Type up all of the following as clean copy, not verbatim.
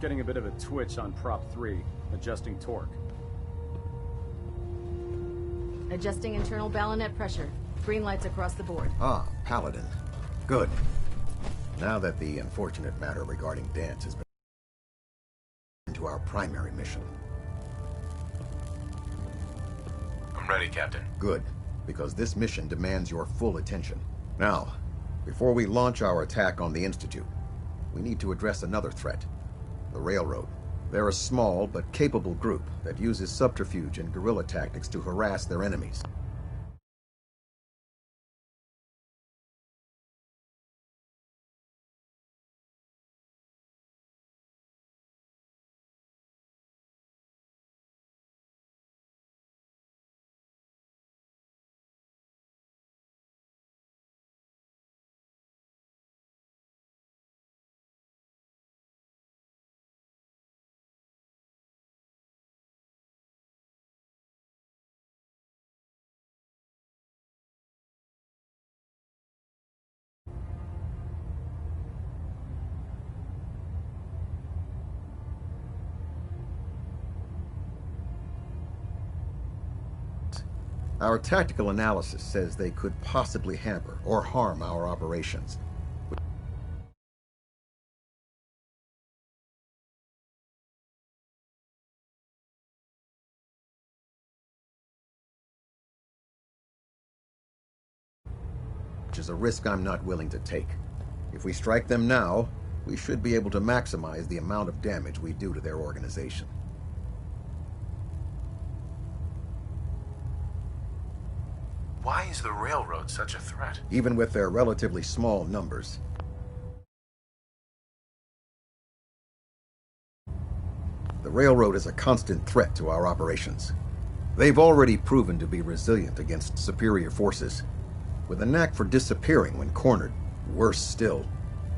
Getting a bit of a twitch on prop 3, adjusting torque. Adjusting internal bayonet pressure. Green lights across the board. Ah, Paladin. Good. Now that the unfortunate matter regarding Dance has been into our primary mission. I'm ready, Captain. Good, because this mission demands your full attention. Now, before we launch our attack on the Institute, we need to address another threat. The Railroad. They're a small but capable group that uses subterfuge and guerrilla tactics to harass their enemies. Our tactical analysis says they could possibly hamper or harm our operations. Which is a risk I'm not willing to take. If we strike them now, we should be able to maximize the amount of damage we do to their organization. Why is the railroad such a threat? Even with their relatively small numbers. The railroad is a constant threat to our operations. They've already proven to be resilient against superior forces, with a knack for disappearing when cornered. Worse still,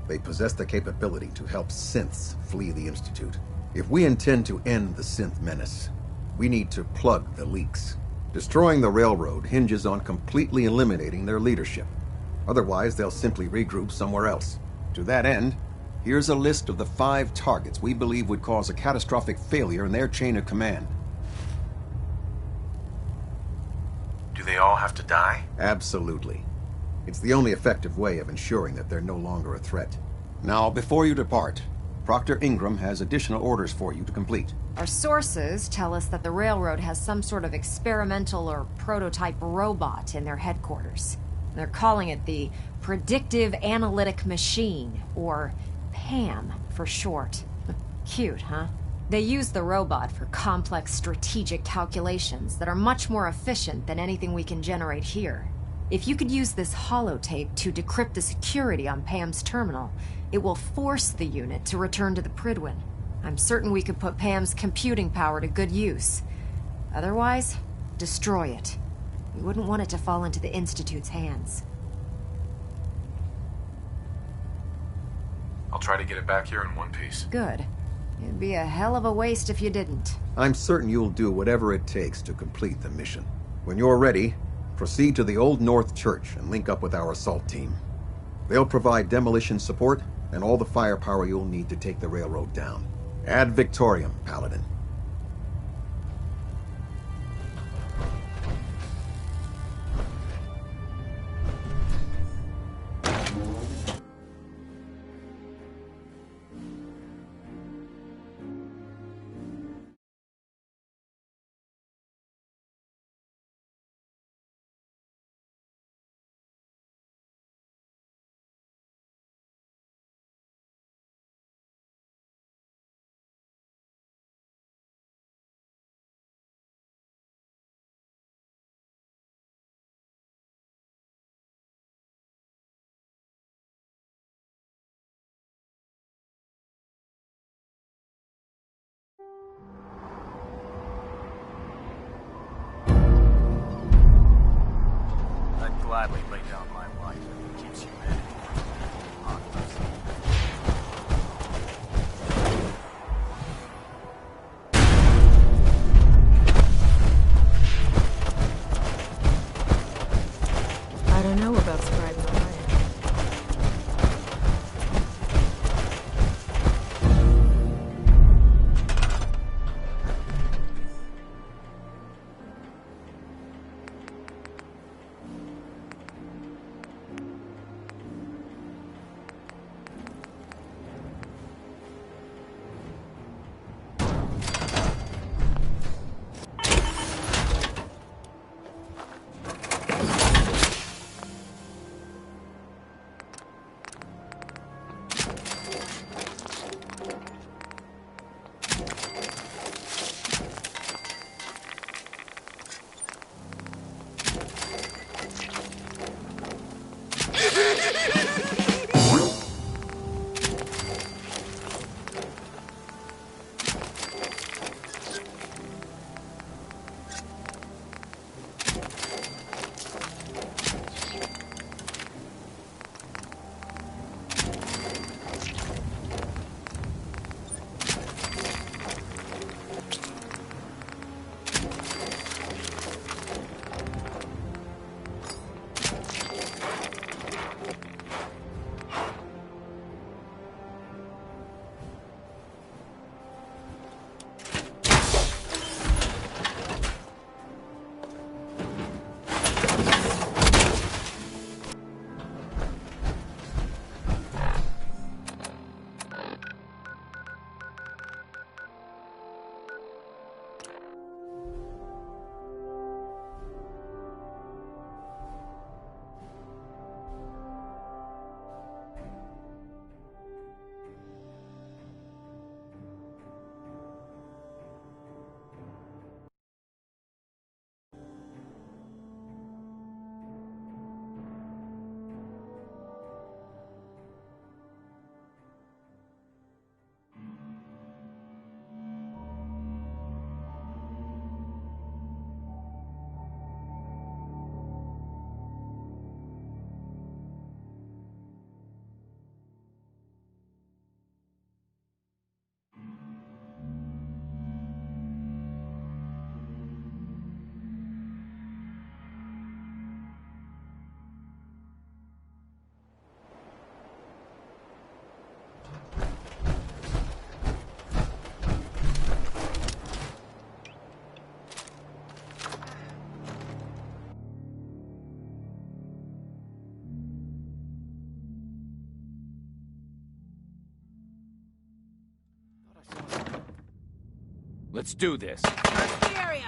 they possess the capability to help synths flee the Institute. If we intend to end the synth menace, we need to plug the leaks. Destroying the railroad hinges on completely eliminating their leadership. Otherwise, they'll simply regroup somewhere else. To that end, here's a list of the 5 targets we believe would cause a catastrophic failure in their chain of command. Do they all have to die? Absolutely. It's the only effective way of ensuring that they're no longer a threat. Now, before you depart, Proctor Ingram has additional orders for you to complete. Our sources tell us that the railroad has some sort of experimental or prototype robot in their headquarters. They're calling it the Predictive Analytic Machine, or PAM for short. Cute, huh? They use the robot for complex strategic calculations that are much more efficient than anything we can generate here. If you could use this holotape to decrypt the security on PAM's terminal, it will force the unit to return to the Pridwin. I'm certain we could put PAM's computing power to good use. Otherwise, destroy it. We wouldn't want it to fall into the Institute's hands. I'll try to get it back here in one piece. Good. It'd be a hell of a waste if you didn't. I'm certain you'll do whatever it takes to complete the mission. When you're ready, proceed to the Old North Church and link up with our assault team. They'll provide demolition support and all the firepower you'll need to take the railroad down. Ad Victoriam, Paladin. I'd gladly lay down my life if it keeps you in. I don't know about scribe fire. Let's do this. Search the area.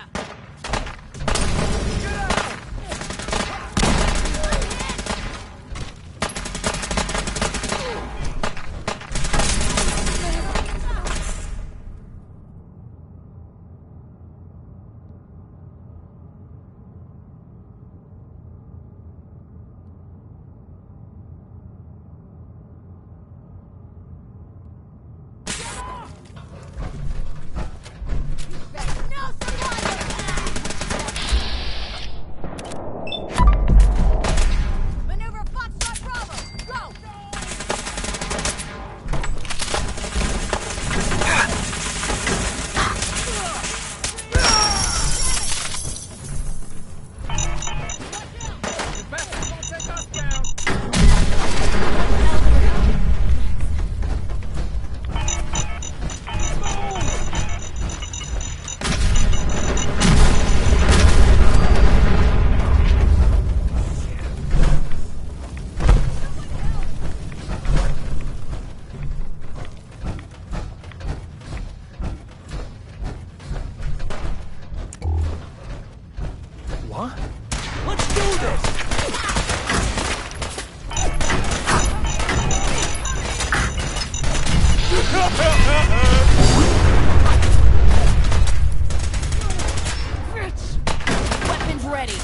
Weapons ready.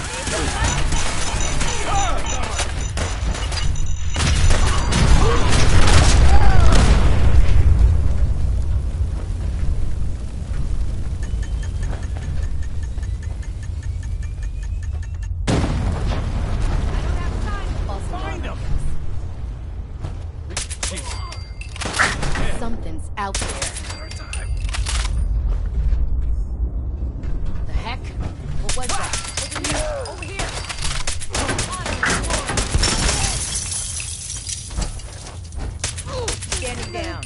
Something's out there. The heck? What was that? Over here! Standing down.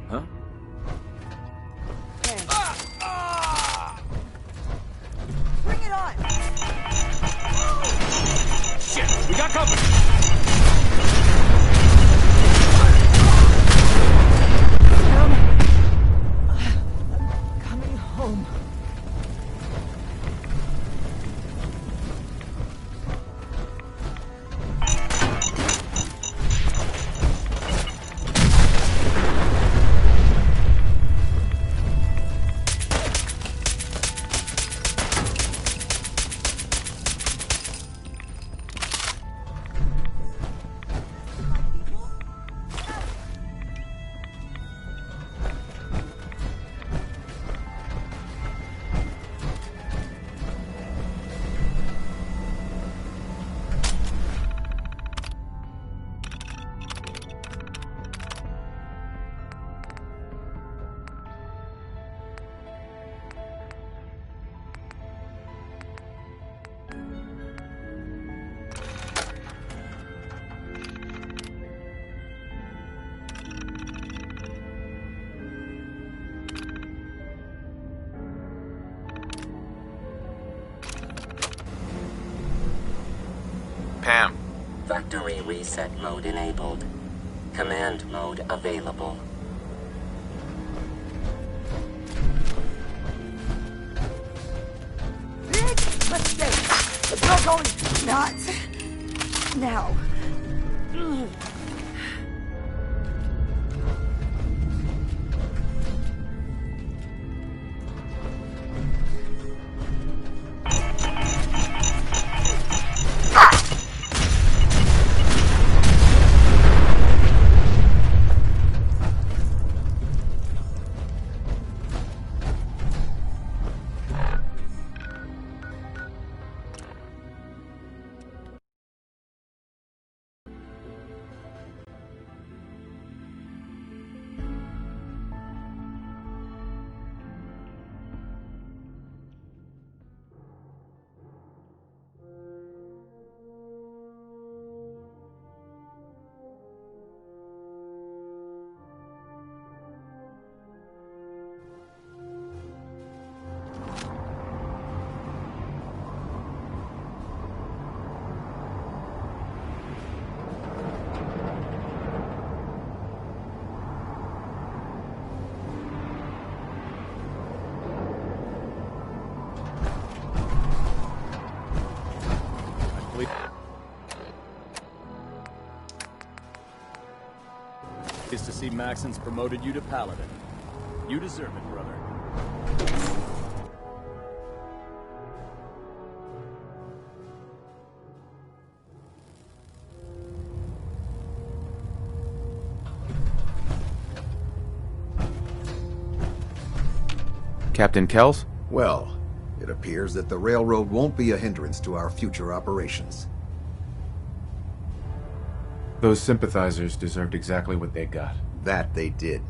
Huh? Bring it on! Shit! We got company! Coming home. Pam, Factory reset mode enabled. Command mode available. Mistake! You're going nuts! Now. see Maxon's promoted you to Paladin. You deserve it, brother. Captain Kells? Well, it appears that the railroad won't be a hindrance to our future operations. Those sympathizers deserved exactly what they got. That they did.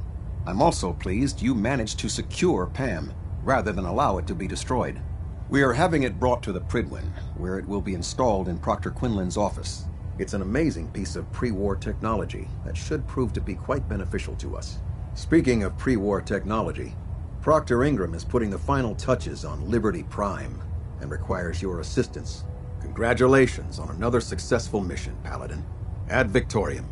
I'm also pleased you managed to secure Pam, rather than allow it to be destroyed. We are having it brought to the Pridwin, where it will be installed in Proctor Quinlan's office. It's an amazing piece of pre-war technology that should prove to be quite beneficial to us. Speaking of pre-war technology, Proctor Ingram is putting the final touches on Liberty Prime and requires your assistance. Congratulations on another successful mission, Paladin. Ad Victoriam.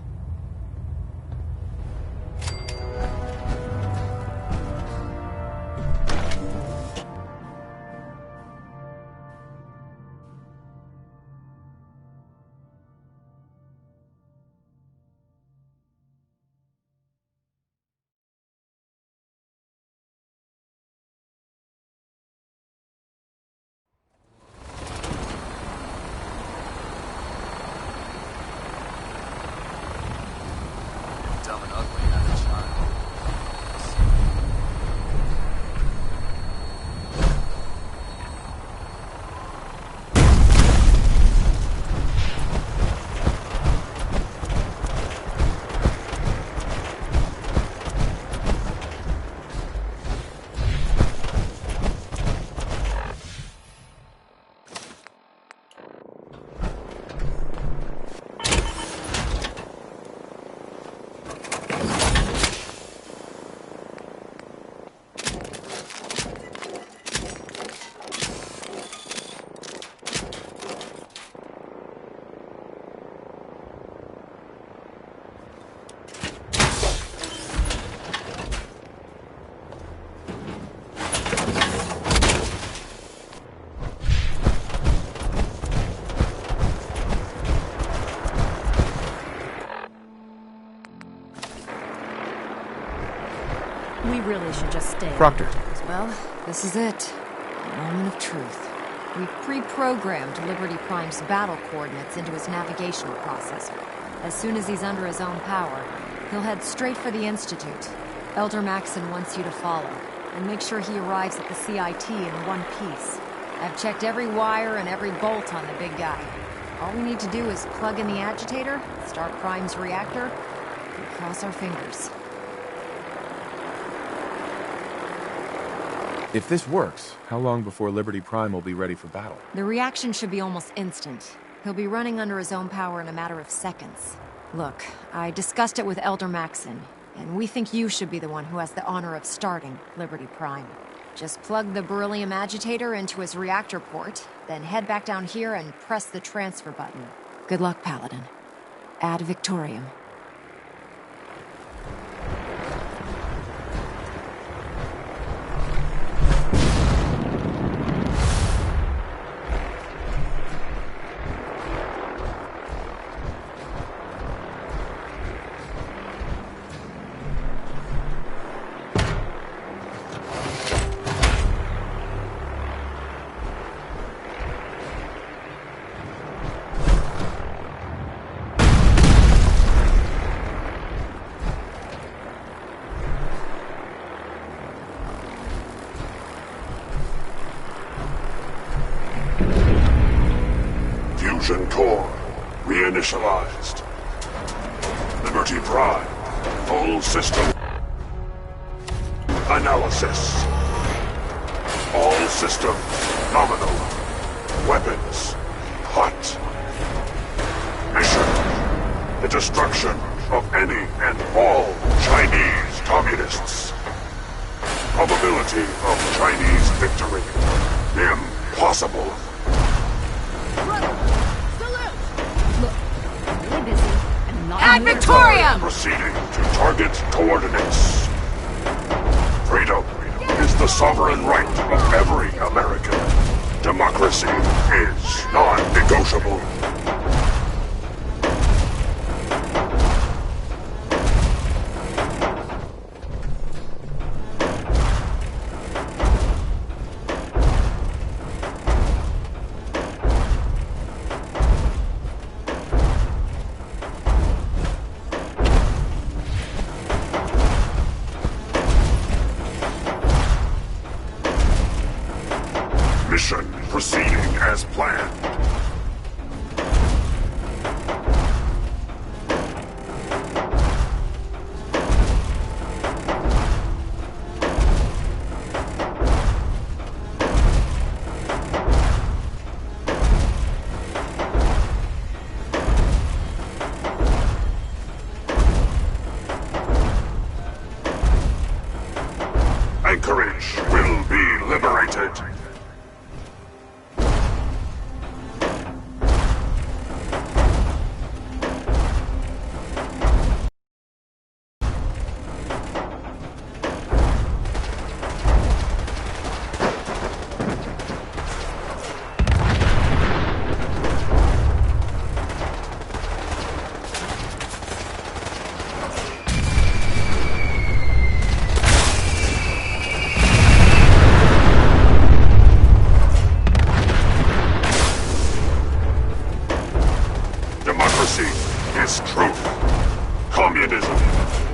Dumb and ugly as a child. We really should just stay. Proctor. Well, this is it. The moment of truth. We've pre-programmed Liberty Prime's battle coordinates into his navigational processor. As soon as he's under his own power, he'll head straight for the Institute. Elder Maxon wants you to follow, and make sure he arrives at the CIT in one piece. I've checked every wire and every bolt on the big guy. All we need to do is plug in the agitator, start Prime's reactor, and cross our fingers. If this works, how long before Liberty Prime will be ready for battle? The reaction should be almost instant. He'll be running under his own power in a matter of seconds. Look, I discussed it with Elder Maxon, and we think you should be the one who has the honor of starting Liberty Prime. Just plug the beryllium agitator into his reactor port, then head back down here and press the transfer button. Good luck, Paladin. Ad Victoriam. Fusion core reinitialized. Liberty Prime, full system analysis. All systems nominal. Weapons hot. Mission: the destruction of any and all Chinese communists. Probability of Chinese victory: impossible. Ad Victoriam! Proceeding to target coordinates. Freedom is the sovereign right of every American. Democracy is non-negotiable. Mission proceeding as planned. Anchorage will be liberated. Democracy is truth. Communism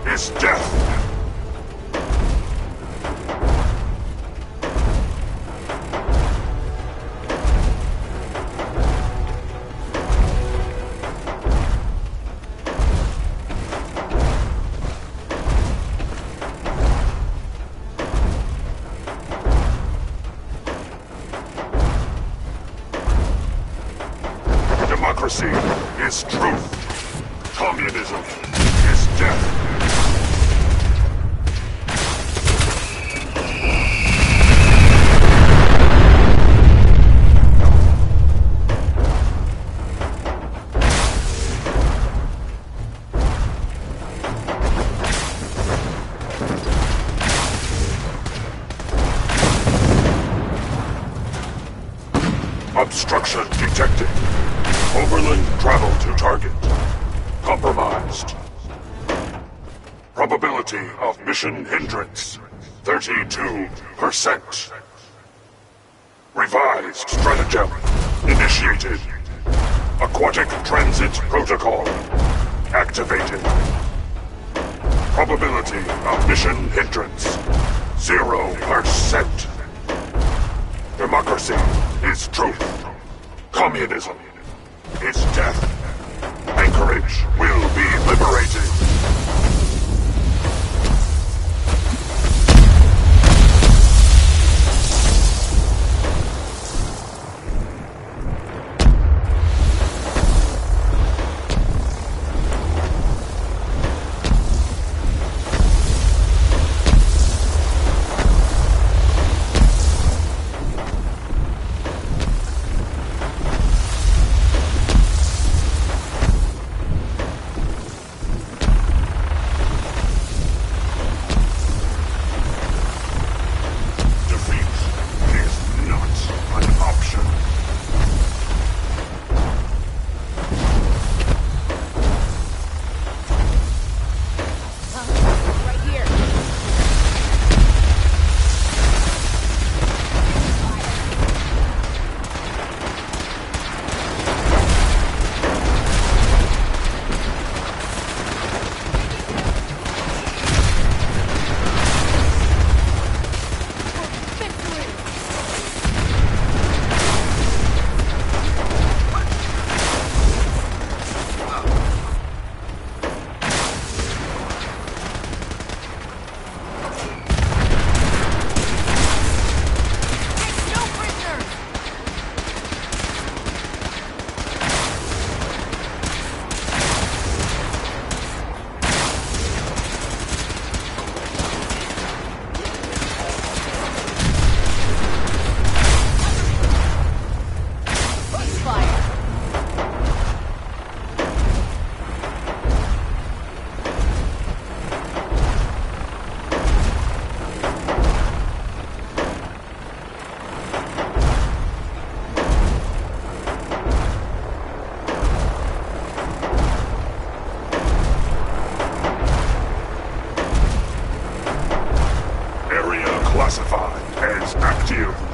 is death. Democracy is truth. Communism is death. Obstruction detected. Overland travel to target. Compromised. Probability of mission hindrance, 32%. Revised stratagem initiated. Aquatic transit protocol activated. Probability of mission hindrance, 0%. Democracy is truth. Communism is death. Anchorage will be liberated.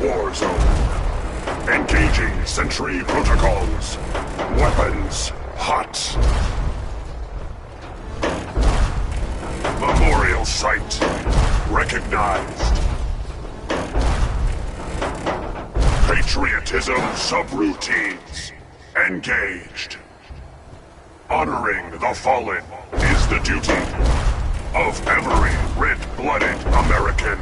war zone. Engaging sentry protocols. Weapons hot. Memorial site recognized. Patriotism subroutines engaged. Honoring the fallen is the duty of every red-blooded American.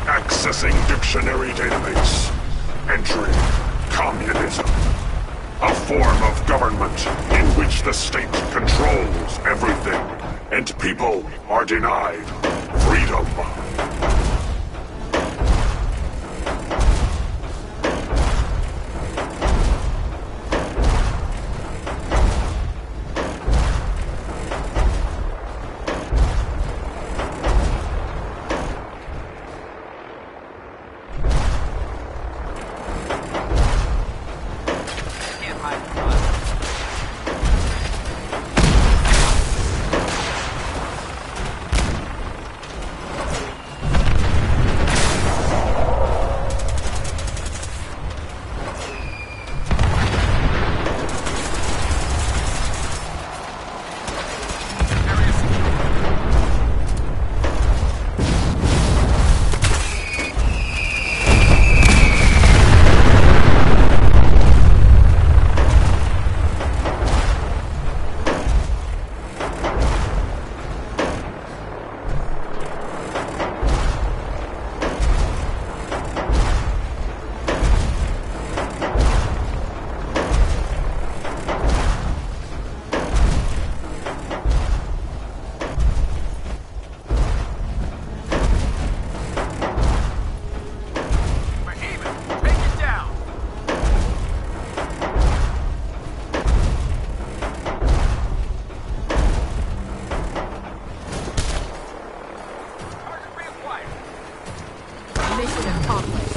Accessing dictionary database. Entry: communism. A form of government in which the state controls everything, and people are denied freedom. Mission accomplished.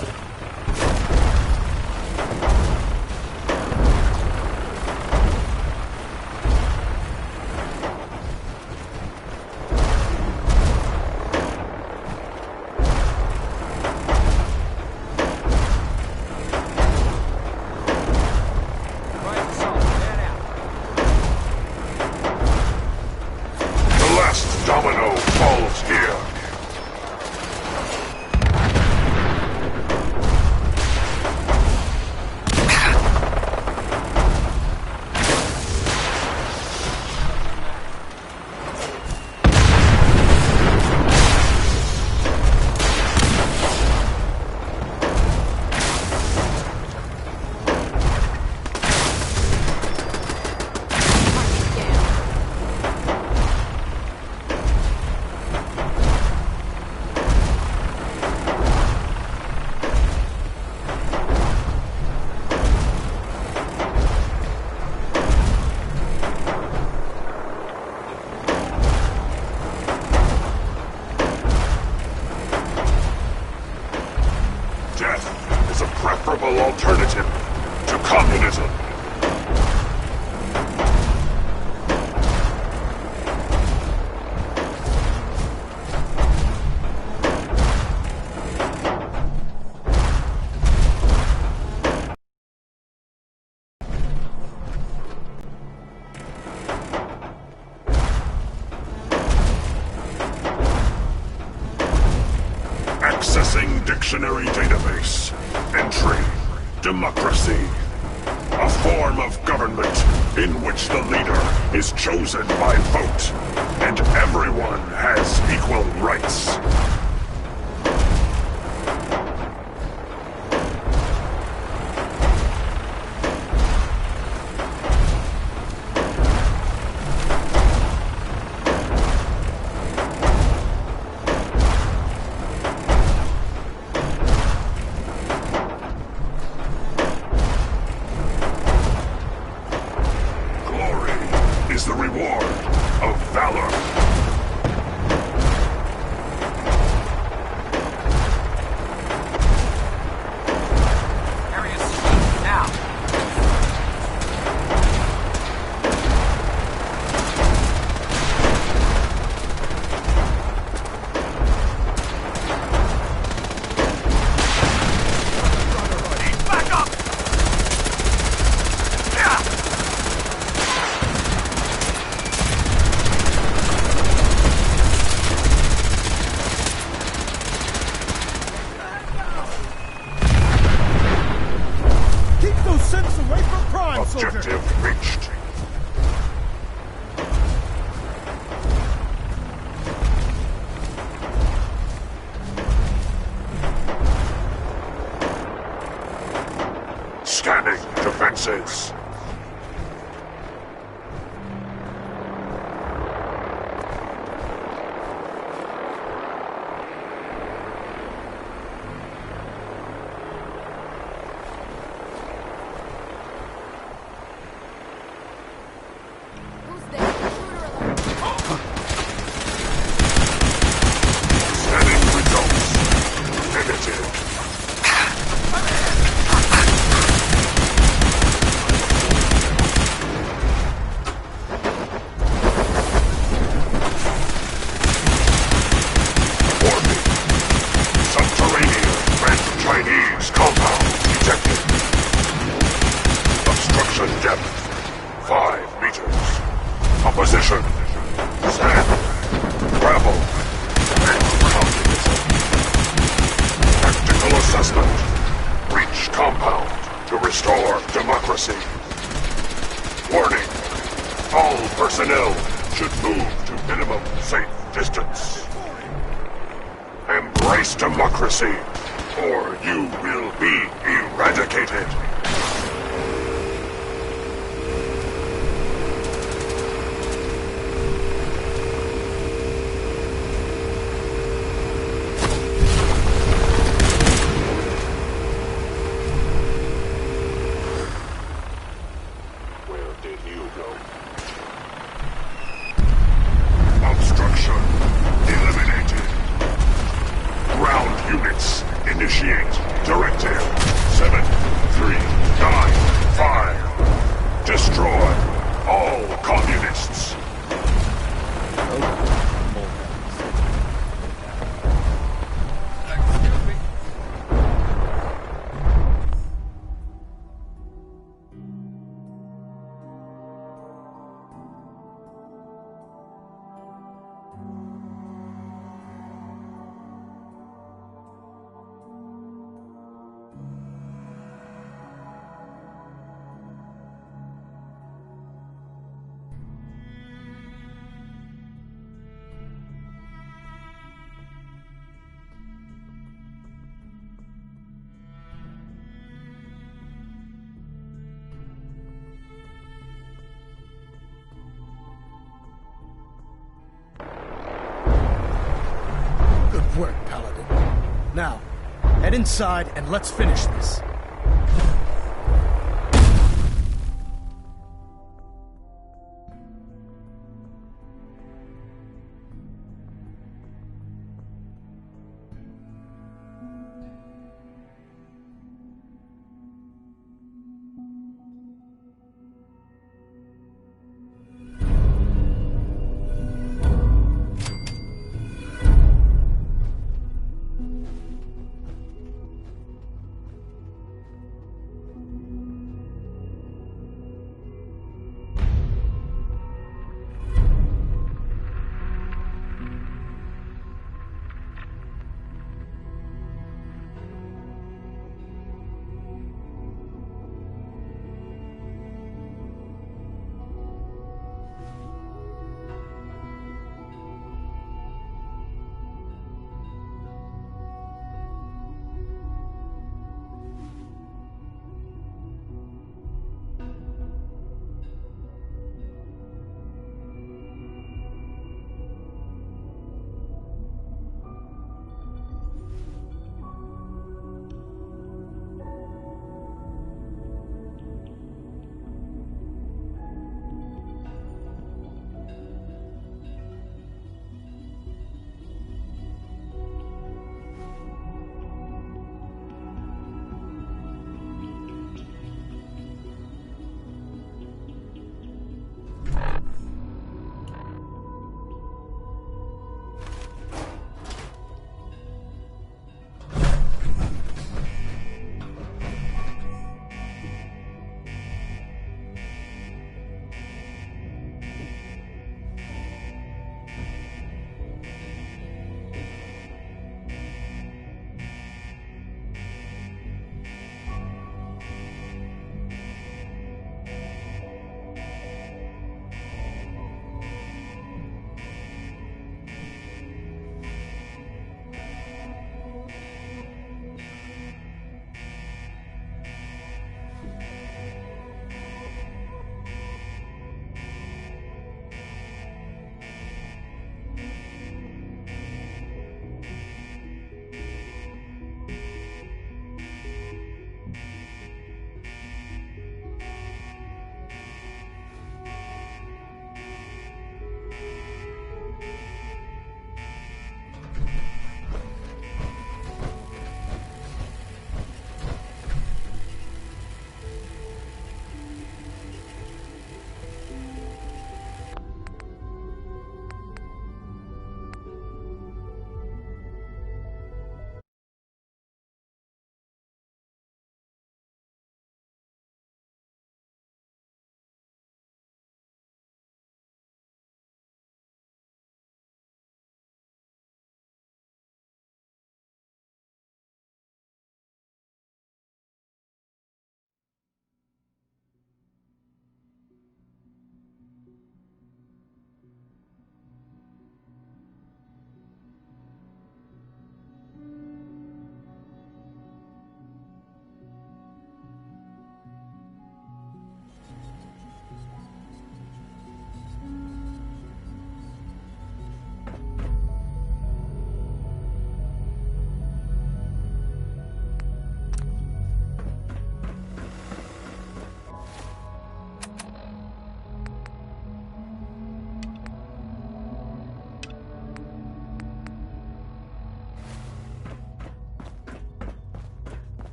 The last domino falls here. Death is a preferable alternative to communism. Accessing dictionary database. Entry: democracy. A form of government in which the leader is chosen by vote, and everyone has equal rights. Is the reward. Send us away from Prime, soldier! Objective reached. Scanning defenses. Who's there? Intruder alert. Scanning results. Negative. Warning. Subterranean Red Chinese compound detected. Obstruction depth 5 meters. Opposition. Sand. Gravel. And communism. Tactical assessment. Reach compound to restore democracy. Warning. All personnel should move to minimum safe distance. Embrace democracy, or you will be eradicated. Where did you go? Obstruction eliminated. Ground units initiate directive 7395. Destroy all communists. Good work, Paladin. Now, head inside and let's finish this.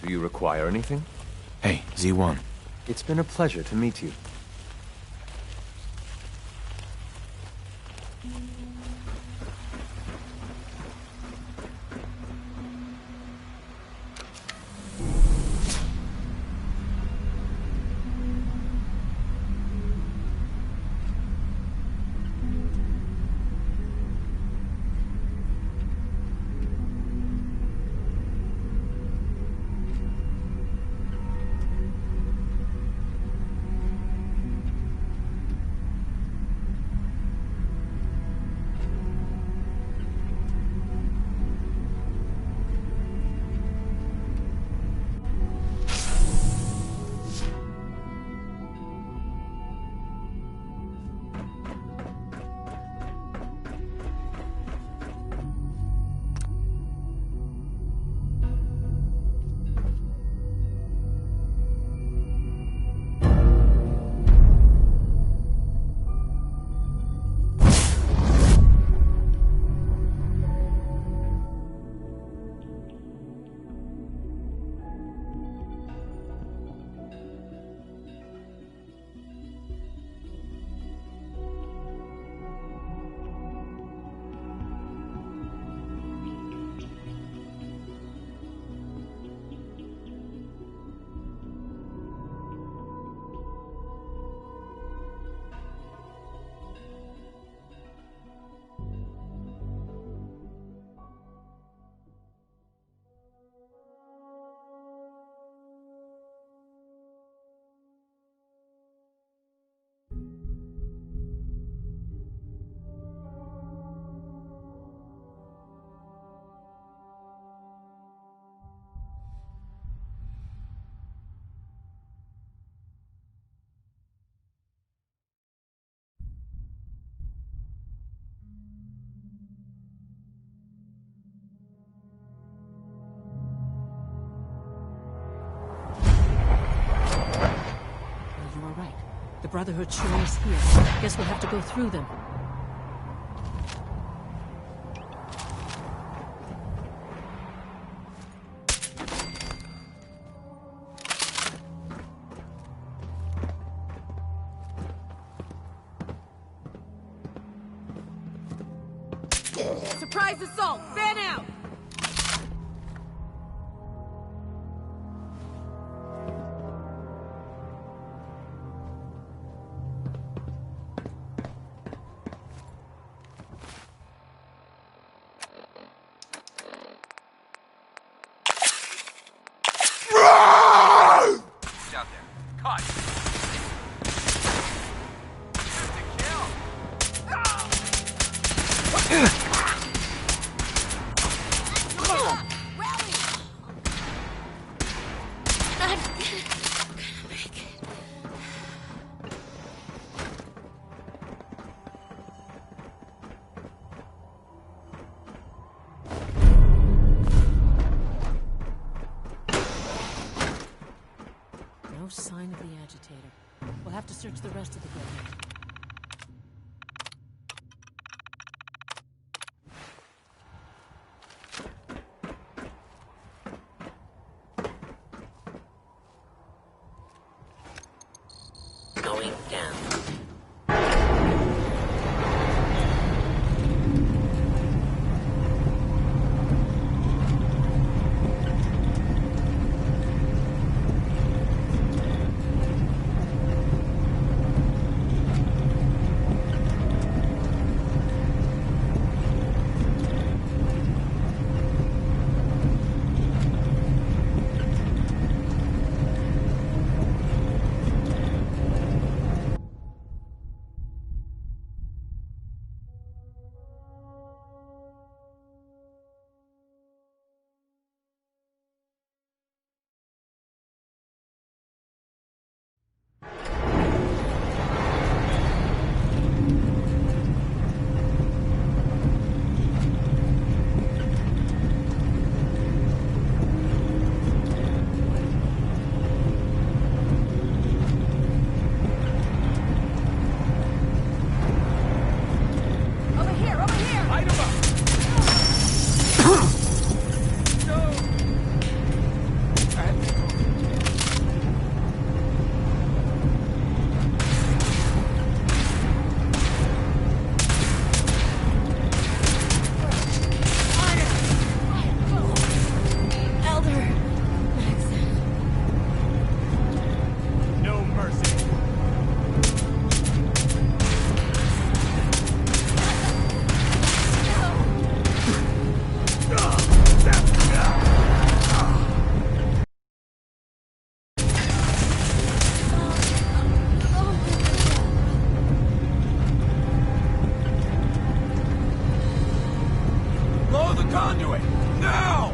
Do you require anything? Hey, Z1. It's been a pleasure to meet you. The Brotherhood sure is here. Guess we'll have to go through them. Surprise assault! Fan out! Out there. Caught. No sign of the agitator. We'll have to search the rest of the building. Going down. to it! Now!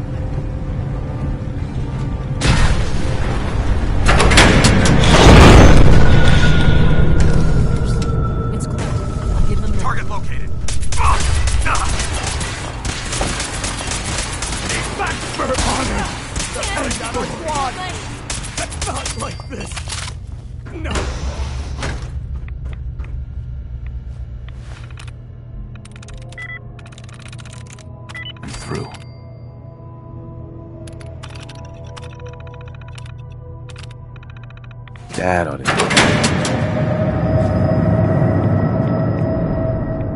It's cool. I'll give them the... Target located. Not like this! No! I'm through. Dad ought to...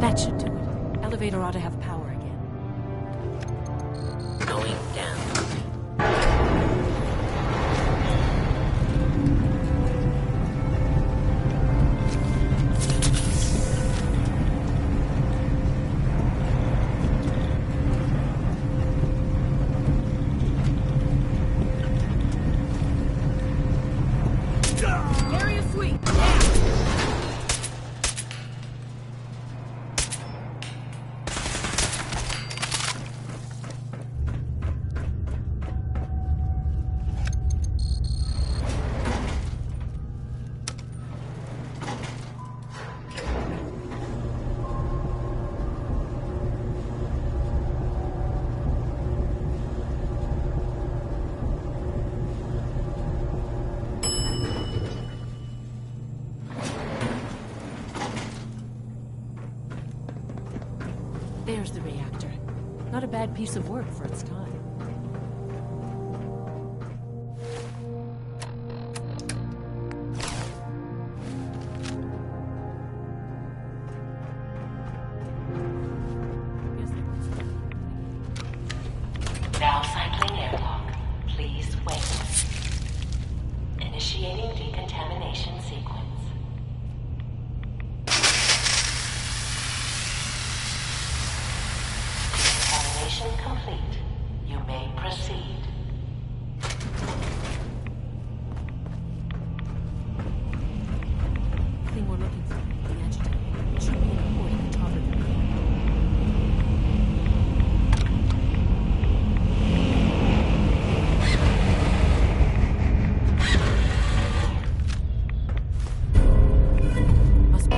That should do it. Elevator ought to have power again. Going down. Area sweep! There's the reactor. Not a bad piece of work for its time. Now cycling airlock. Please wait. Initiating decontamination sequence. Decontamination complete. You may proceed. Thing we're looking for, the agitator. It should be in a port at the top of the car. Must be.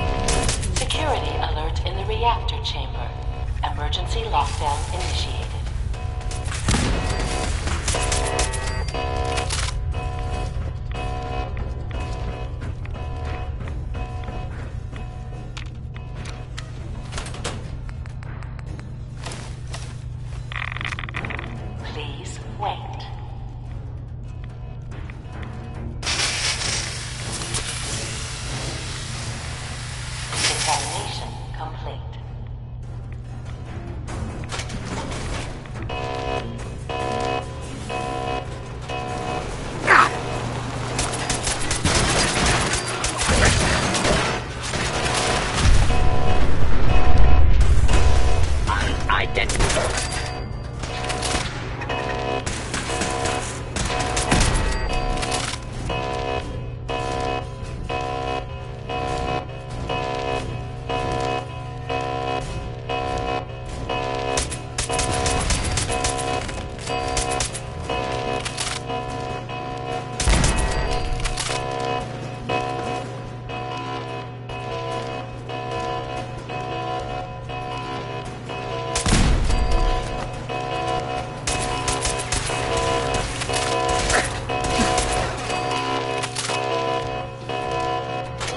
Security alert in the reactor chamber. Emergency lockdown initiated. Please wait. Decontamination complete.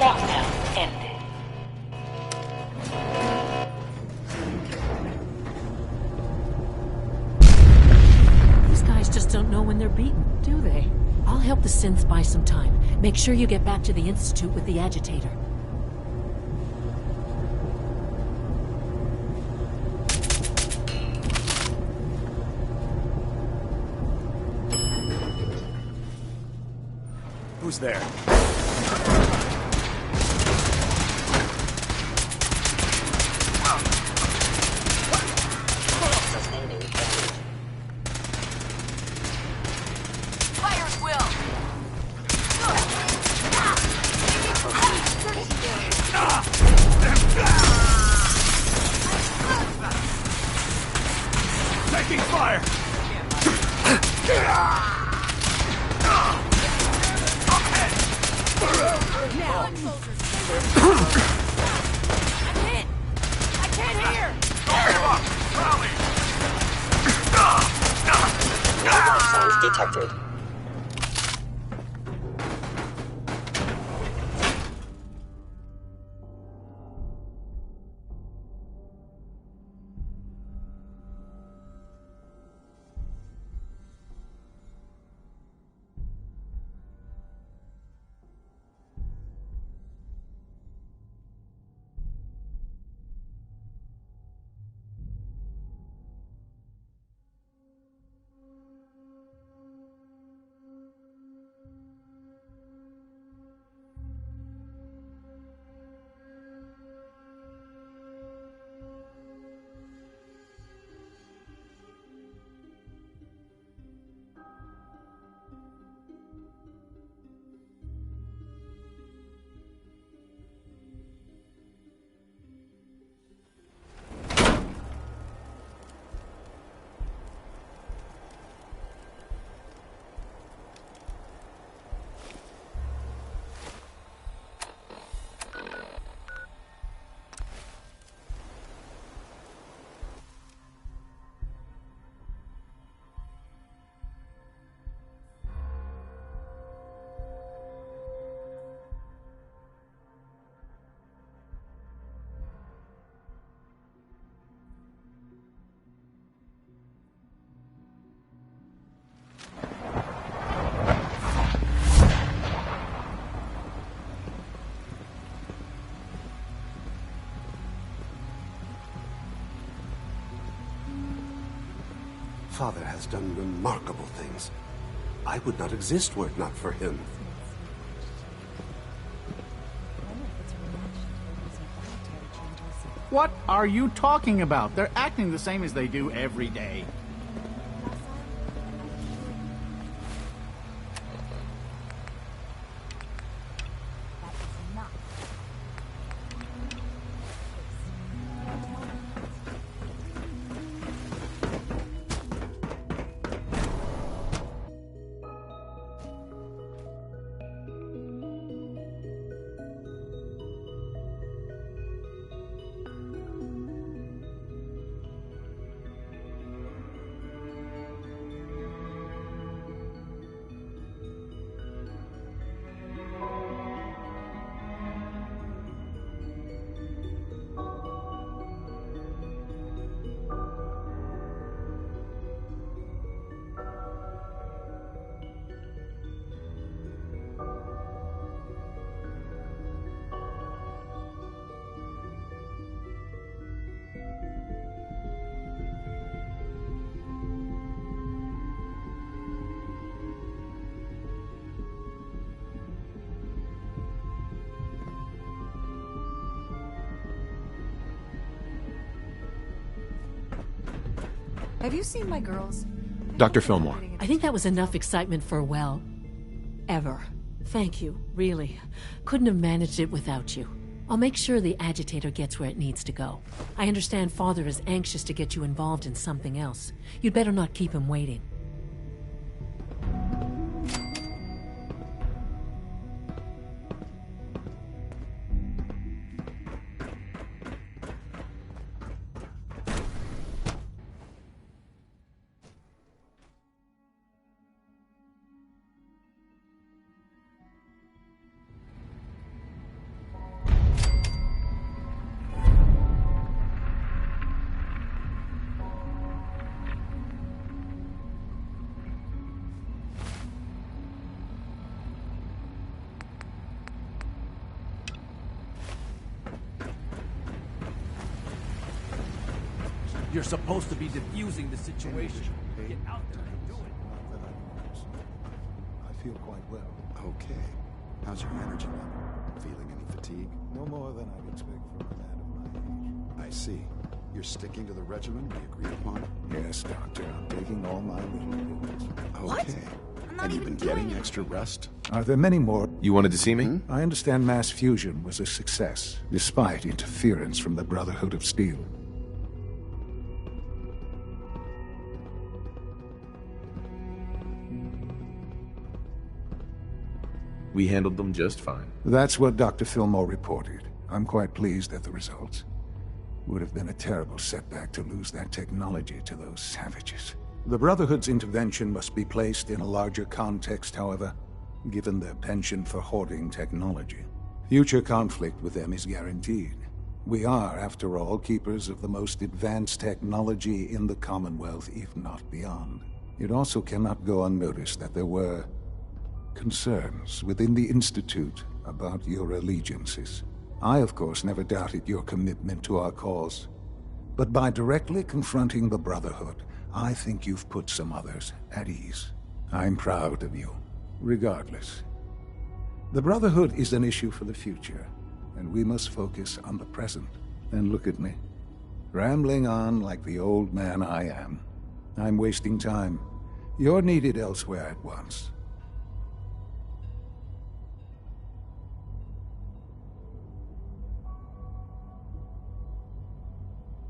Lockdown ended. These guys just don't know when they're beaten, do they? I'll help the synths buy some time. Make sure you get back to the Institute with the agitator. Who's there? Fire's will! Taking fire! fire! Now! I'm hit! I can't hear! No life signs detected. Father has done remarkable things. I would not exist were it not for him. What are you talking about? They're acting the same as they do every day. Have you seen my girls? Dr. Fillmore. I think that was enough excitement for, well, ever. Thank you, really. Couldn't have managed it without you. I'll make sure the agitator gets where it needs to go. I understand Father is anxious to get you involved in something else. You'd better not keep him waiting. You're supposed to be diffusing the situation. Get out there and do it. I feel quite well. Okay. How's your energy level? Feeling any fatigue? No more than I'd expect from a man of my age. I see. You're sticking to the regimen we agreed upon? Yes, Doctor. I'm taking all my little pills. Okay. And you've been getting extra rest? Are there many more? You wanted to see me? I understand mass fusion was a success, despite interference from the Brotherhood of Steel. We handled them just fine. That's what Dr. Fillmore reported. I'm quite pleased at the results. Would have been a terrible setback to lose that technology to those savages. The Brotherhood's intervention must be placed in a larger context, however, given their penchant for hoarding technology. Future conflict with them is guaranteed. We are, after all, keepers of the most advanced technology in the Commonwealth, if not beyond. It also cannot go unnoticed that there were concerns within the Institute about your allegiances. I, of course, never doubted your commitment to our cause. But by directly confronting the Brotherhood, I think you've put some others at ease. I'm proud of you, regardless. The Brotherhood is an issue for the future, and we must focus on the present. And look at me, rambling on like the old man I am. I'm wasting time. You're needed elsewhere at once.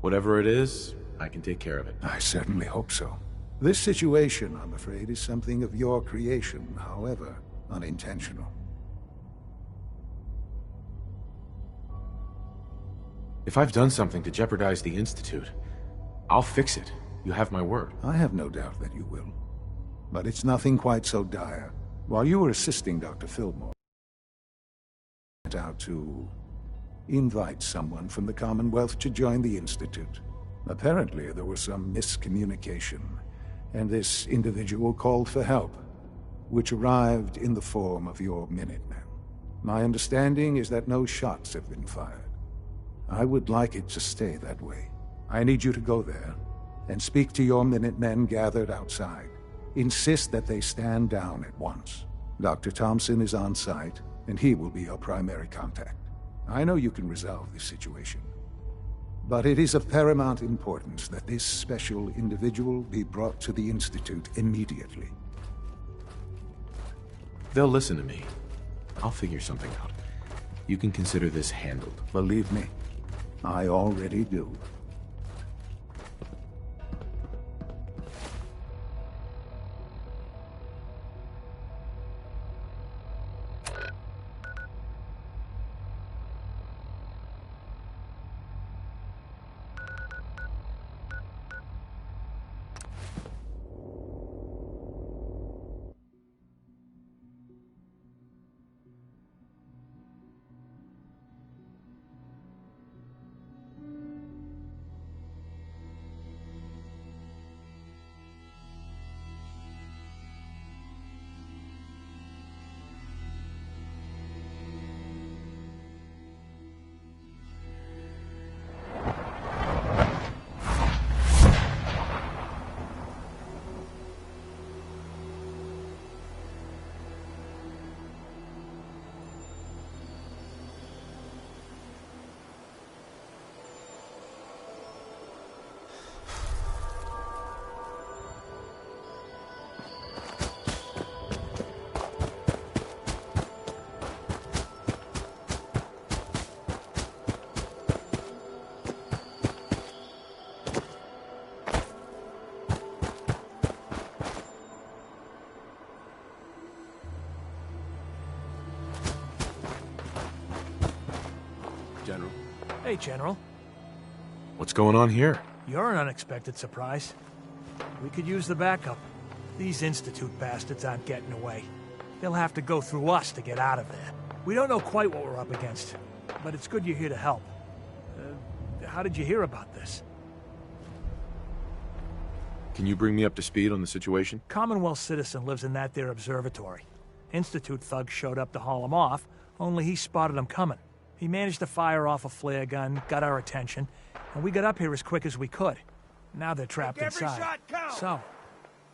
Whatever it is, I can take care of it. I certainly hope so. This situation, I'm afraid, is something of your creation, however unintentional. If I've done something to jeopardize the Institute, I'll fix it. You have my word. I have no doubt that you will. But it's nothing quite so dire. While you were assisting Dr. Fillmore, I went out to invite someone from the Commonwealth to join the Institute. Apparently, there was some miscommunication, and this individual called for help, which arrived in the form of your Minutemen. My understanding is that no shots have been fired. I would like it to stay that way. I need you to go there and speak to your Minutemen gathered outside. Insist that they stand down at once. Dr. Thompson is on site, and he will be your primary contact. I know you can resolve this situation, but it is of paramount importance that this special individual be brought to the Institute immediately. They'll listen to me. I'll figure something out. You can consider this handled. Believe me, I already do. General. Hey, General. What's going on here? You're an unexpected surprise. We could use the backup. These Institute bastards aren't getting away. They'll have to go through us to get out of there. We don't know quite what we're up against, but it's good you're here to help. How did you hear about this? Can you bring me up to speed on the situation? Commonwealth citizen lives in that there observatory. Institute thugs showed up to haul him off, only he spotted them coming. He managed to fire off a flare gun, got our attention, and we got up here as quick as we could. Now they're trapped inside. So,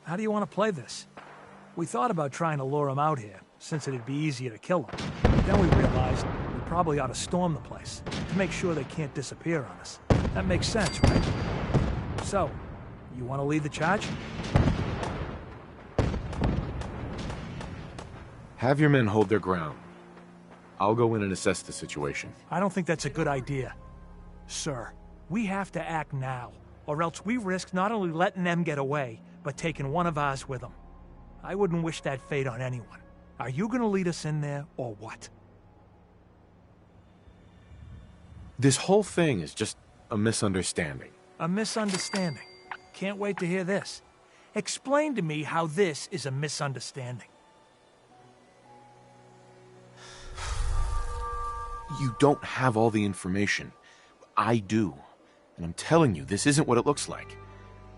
how do you want to play this? We thought about trying to lure him out here, since it'd be easier to kill him. But then we realized we probably ought to storm the place, to make sure they can't disappear on us. That makes sense, right? So, you want to lead the charge? Have your men hold their ground. I'll go in and assess the situation. I don't think that's a good idea. Sir, we have to act now, or else we risk not only letting them get away, but taking one of ours with them. I wouldn't wish that fate on anyone. Are you gonna lead us in there, or what? This whole thing is just a misunderstanding. A misunderstanding. Can't wait to hear this. Explain to me how this is a misunderstanding. You don't have all the information. I do. And I'm telling you, this isn't what it looks like.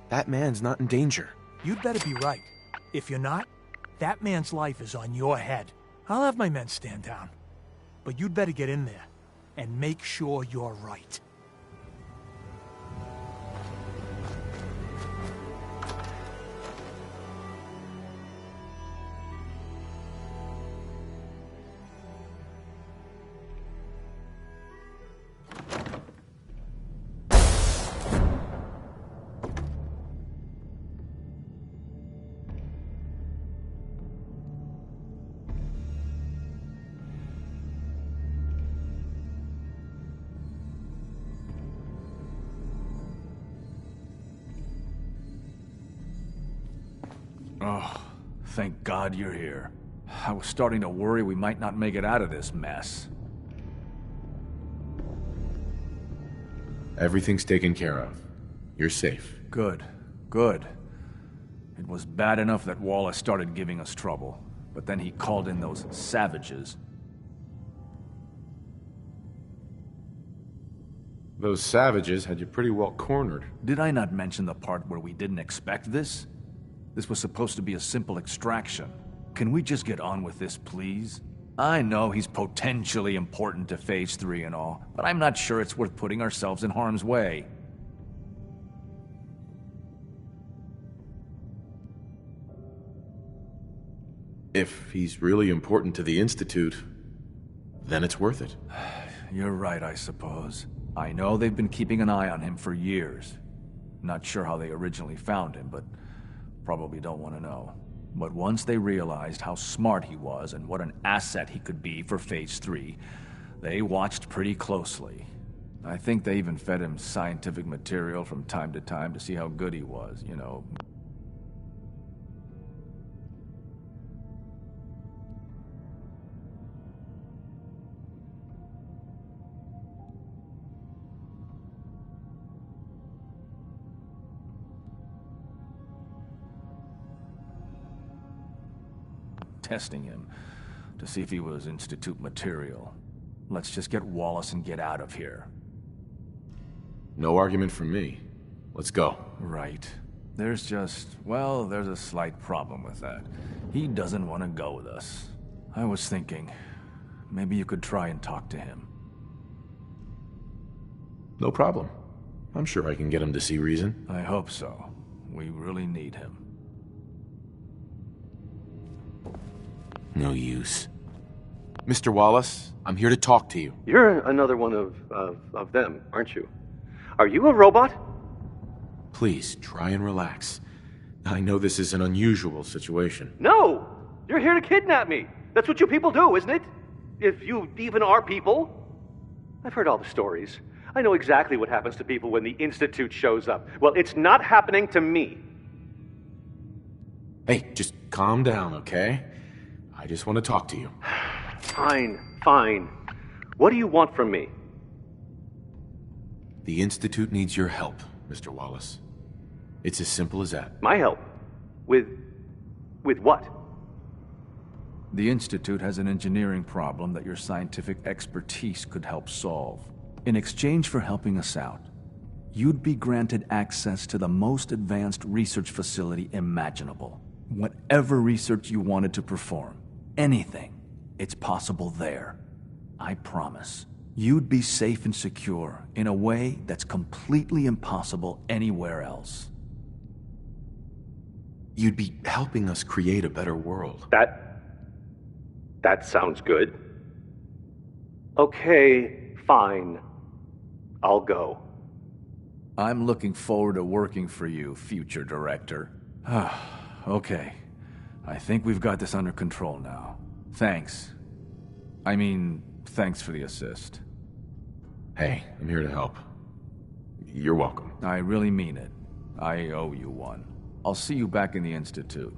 That man's not in danger. You'd better be right. If you're not, that man's life is on your head. I'll have my men stand down. But you'd better get in there and make sure you're right. Oh, thank God you're here. I was starting to worry we might not make it out of this mess. Everything's taken care of. You're safe. Good. Good. It was bad enough that Wallace started giving us trouble, but then he called in those savages. Those savages had you pretty well cornered. Did I not mention the part where we didn't expect this? This was supposed to be a simple extraction. Can we just get on with this, please? I know he's potentially important to Phase 3 and all, but I'm not sure it's worth putting ourselves in harm's way. If he's really important to the Institute, then it's worth it. You're right, I suppose. I know they've been keeping an eye on him for years. Not sure how they originally found him, but probably don't want to know. But once they realized how smart he was and what an asset he could be for Phase 3, they watched pretty closely. I think they even fed him scientific material from time to time to see how good he was, you know. Testing him to see if he was Institute material. Let's just get Wallace and get out of here. No argument from me. Let's go. Right. There's just, well, there's a slight problem with that. He doesn't want to go with us. I was thinking, maybe you could try and talk to him. No problem. I'm sure I can get him to see reason. I hope so. We really need him. No use. Mr. Wallace, I'm here to talk to you. You're another one of them, aren't you? Are you a robot? Please, try and relax. I know this is an unusual situation. No! You're here to kidnap me. That's what you people do, isn't it? If you even are people. I've heard all the stories. I know exactly what happens to people when the Institute shows up. Well, it's not happening to me. Hey, just calm down, okay? I just want to talk to you. Fine. What do you want from me? The Institute needs your help, Mr. Wallace. It's as simple as that. My help? With what? The Institute has an engineering problem that your scientific expertise could help solve. In exchange for helping us out, you'd be granted access to the most advanced research facility imaginable. Whatever research you wanted to perform. Anything. It's possible there. I promise. You'd be safe and secure in a way that's completely impossible anywhere else. You'd be helping us create a better world. That sounds good. Okay, fine. I'll go. I'm looking forward to working for you, future director. Okay. I think we've got this under control now. Thanks. Thanks for the assist. Hey, I'm here to help. You're welcome. I really mean it. I owe you one. I'll see you back in the Institute.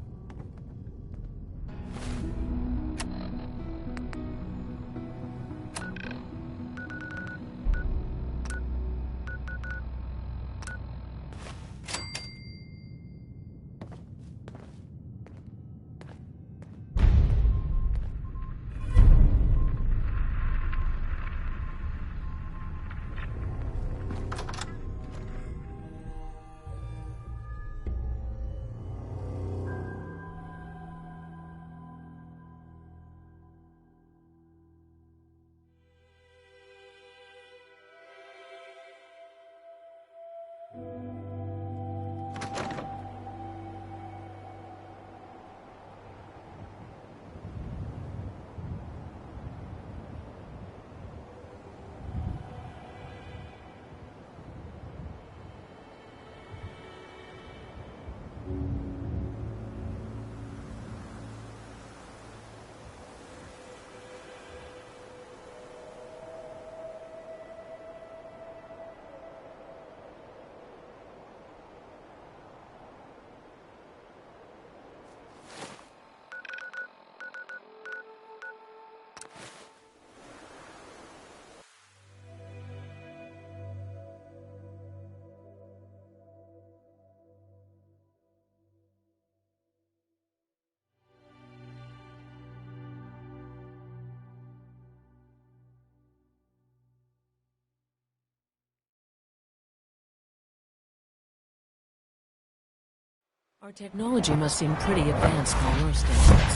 Our technology must seem pretty advanced by your standards.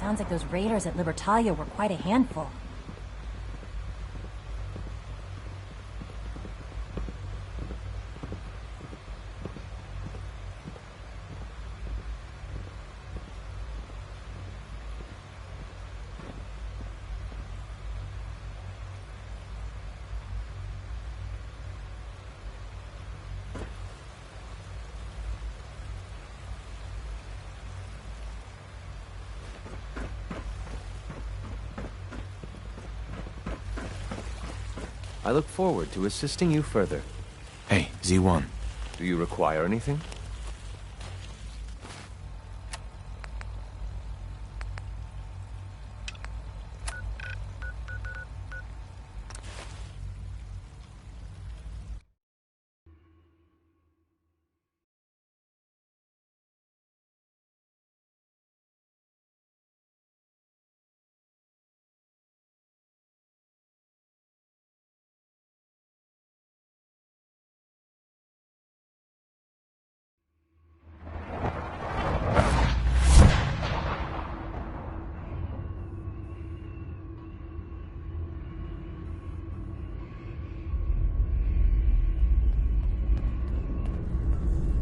Sounds like those raiders at Libertalia were quite a handful. I look forward to assisting you further. Hey, Z1. Do you require anything?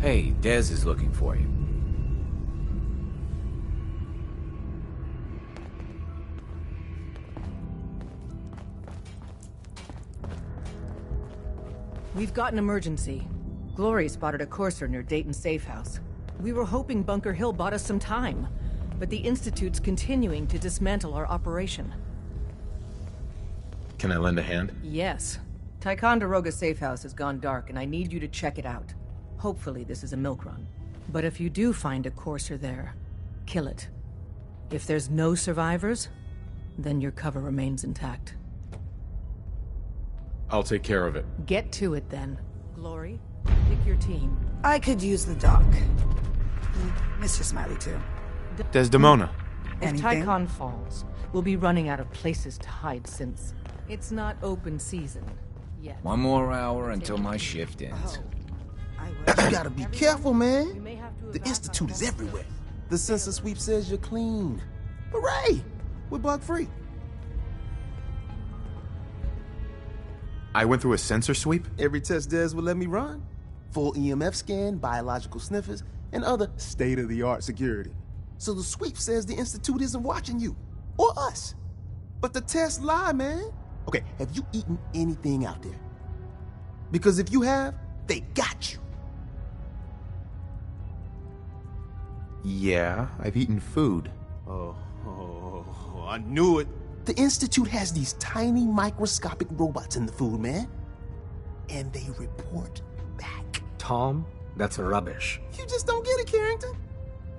Hey, Dez is looking for you. We've got an emergency. Glory spotted a courser near Dayton's safe house. We were hoping Bunker Hill bought us some time, but the Institute's continuing to dismantle our operation. Can I lend a hand? Yes. Ticonderoga safe house has gone dark, and I need you to check it out. Hopefully this is a milk run. But if you do find a courser there, kill it. If there's no survivors, then your cover remains intact. I'll take care of it. Get to it then. Glory, pick your team. I could use the dock. Mr. Smiley, too. Desdemona. If Tycon falls, we'll be running out of places to hide since it's not open season yet. One more hour until my shift ends. You gotta be careful, man. The Institute is everywhere. The sensor sweep says you're clean. Hooray! We're bug-free. I went through a sensor sweep? Every test Des would let me run. Full EMF scan, biological sniffers, and other state-of-the-art security. So the sweep says the Institute isn't watching you. Or us. But the tests lie, man. Okay, have you eaten anything out there? Because if you have, they got you. Yeah, I've eaten food. Oh, I knew it. The Institute has these tiny microscopic robots in the food, man. And they report back. Tom, that's rubbish. You just don't get it, Carrington.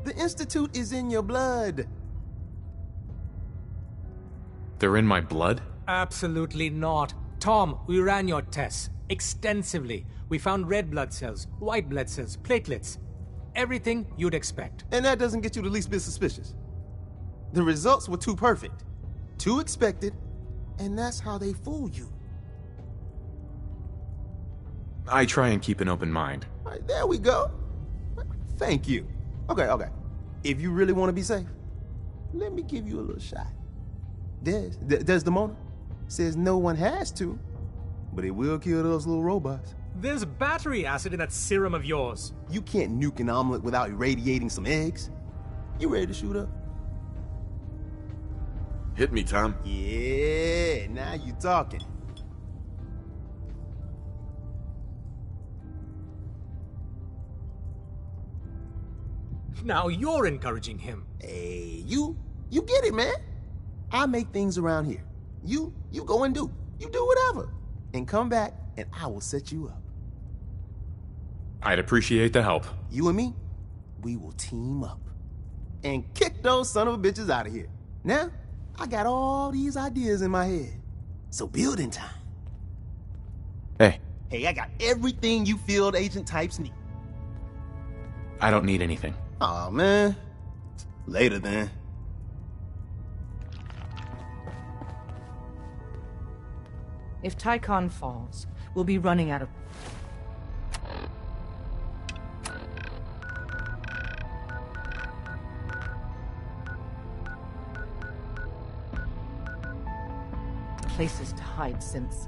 The Institute is in your blood. They're in my blood? Absolutely not. Tom, we ran your tests extensively. We found red blood cells, white blood cells, platelets. Everything you'd expect. And that doesn't get you the least bit suspicious. The results were too perfect, too expected, and that's how they fool you. I try and keep an open mind. All right, there we go. Thank you. Okay. If you really want to be safe, let me give you a little shot. Desdemona says no one has to, but it will kill those little robots. There's battery acid in that serum of yours. You can't nuke an omelet without irradiating some eggs. You ready to shoot up? Hit me, Tom. Yeah, now you talking. Now you're encouraging him. Hey, you get it, man. I make things around here. You go and do. You do whatever. And come back, and I will set you up. I'd appreciate the help. You and me, we will team up. And kick those son of a bitches out of here. Now, I got all these ideas in my head. So building time. Hey, I got everything you field agent types need. I don't need anything. Aw, man. Later, then. If Tycon falls, we'll be running out of... places to hide since.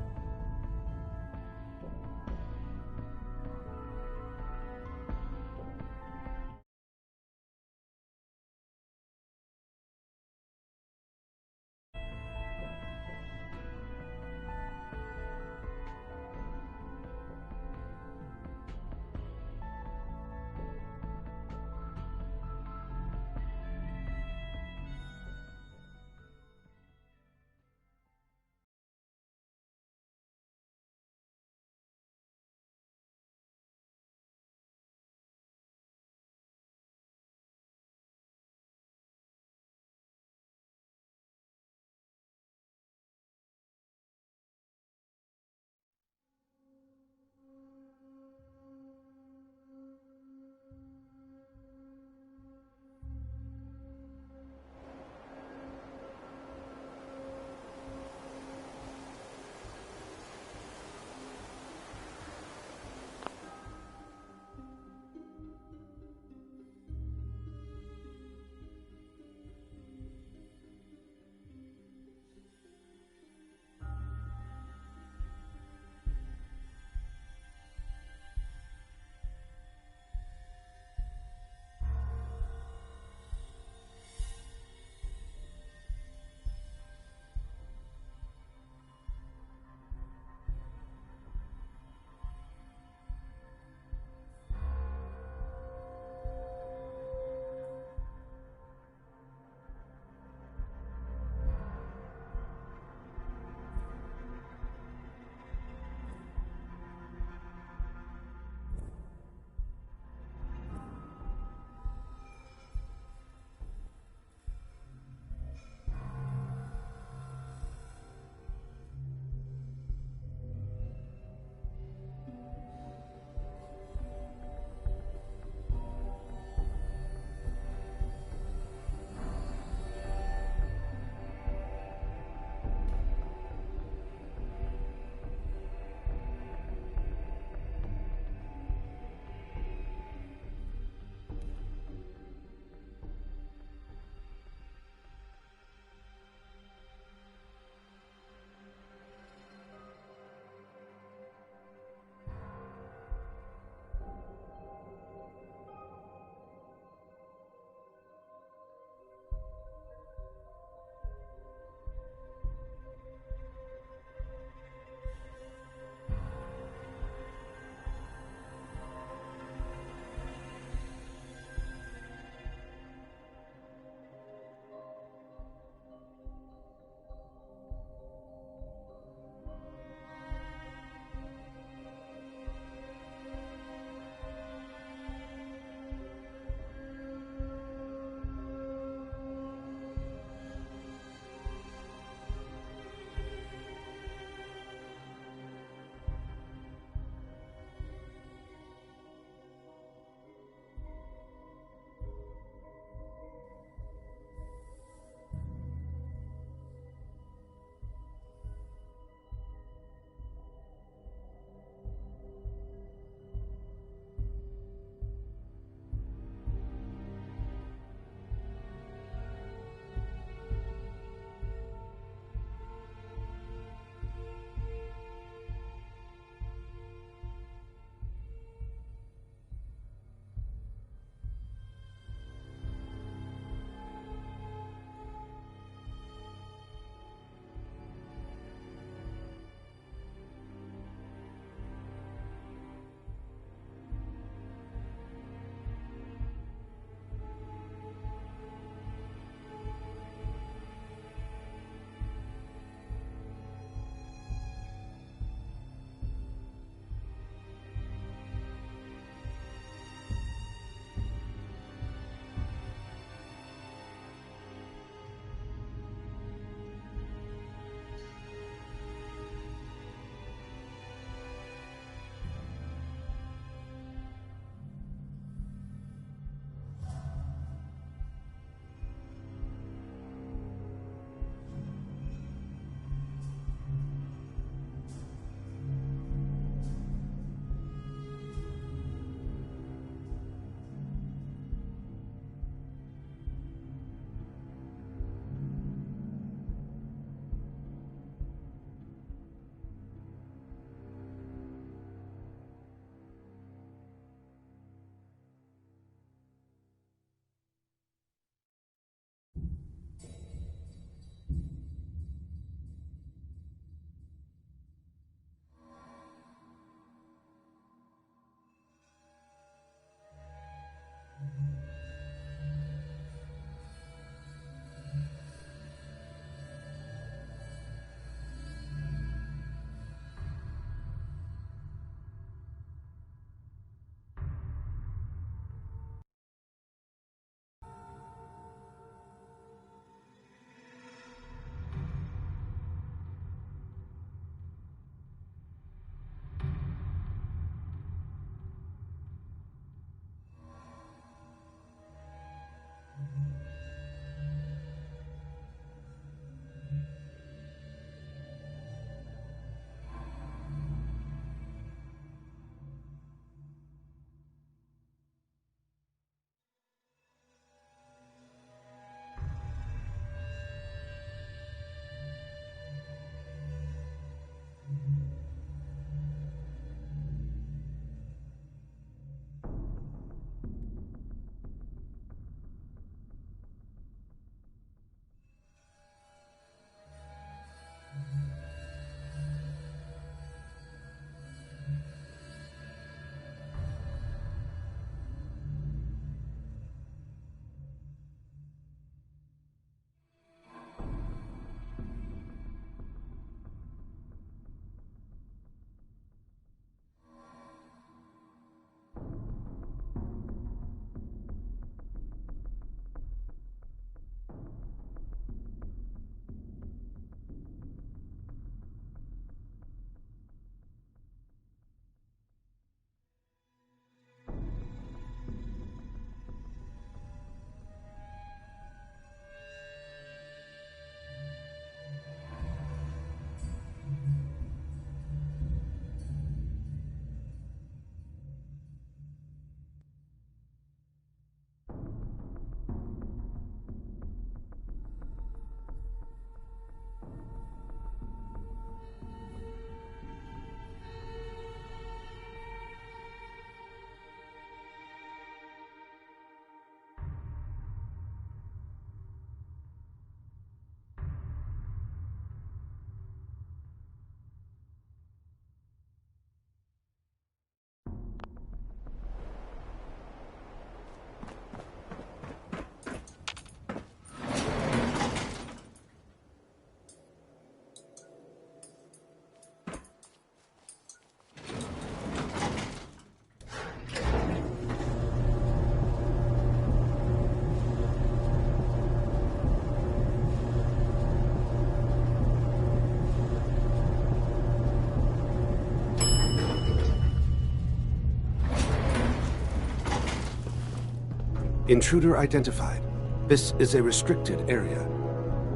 Intruder identified. This is a restricted area.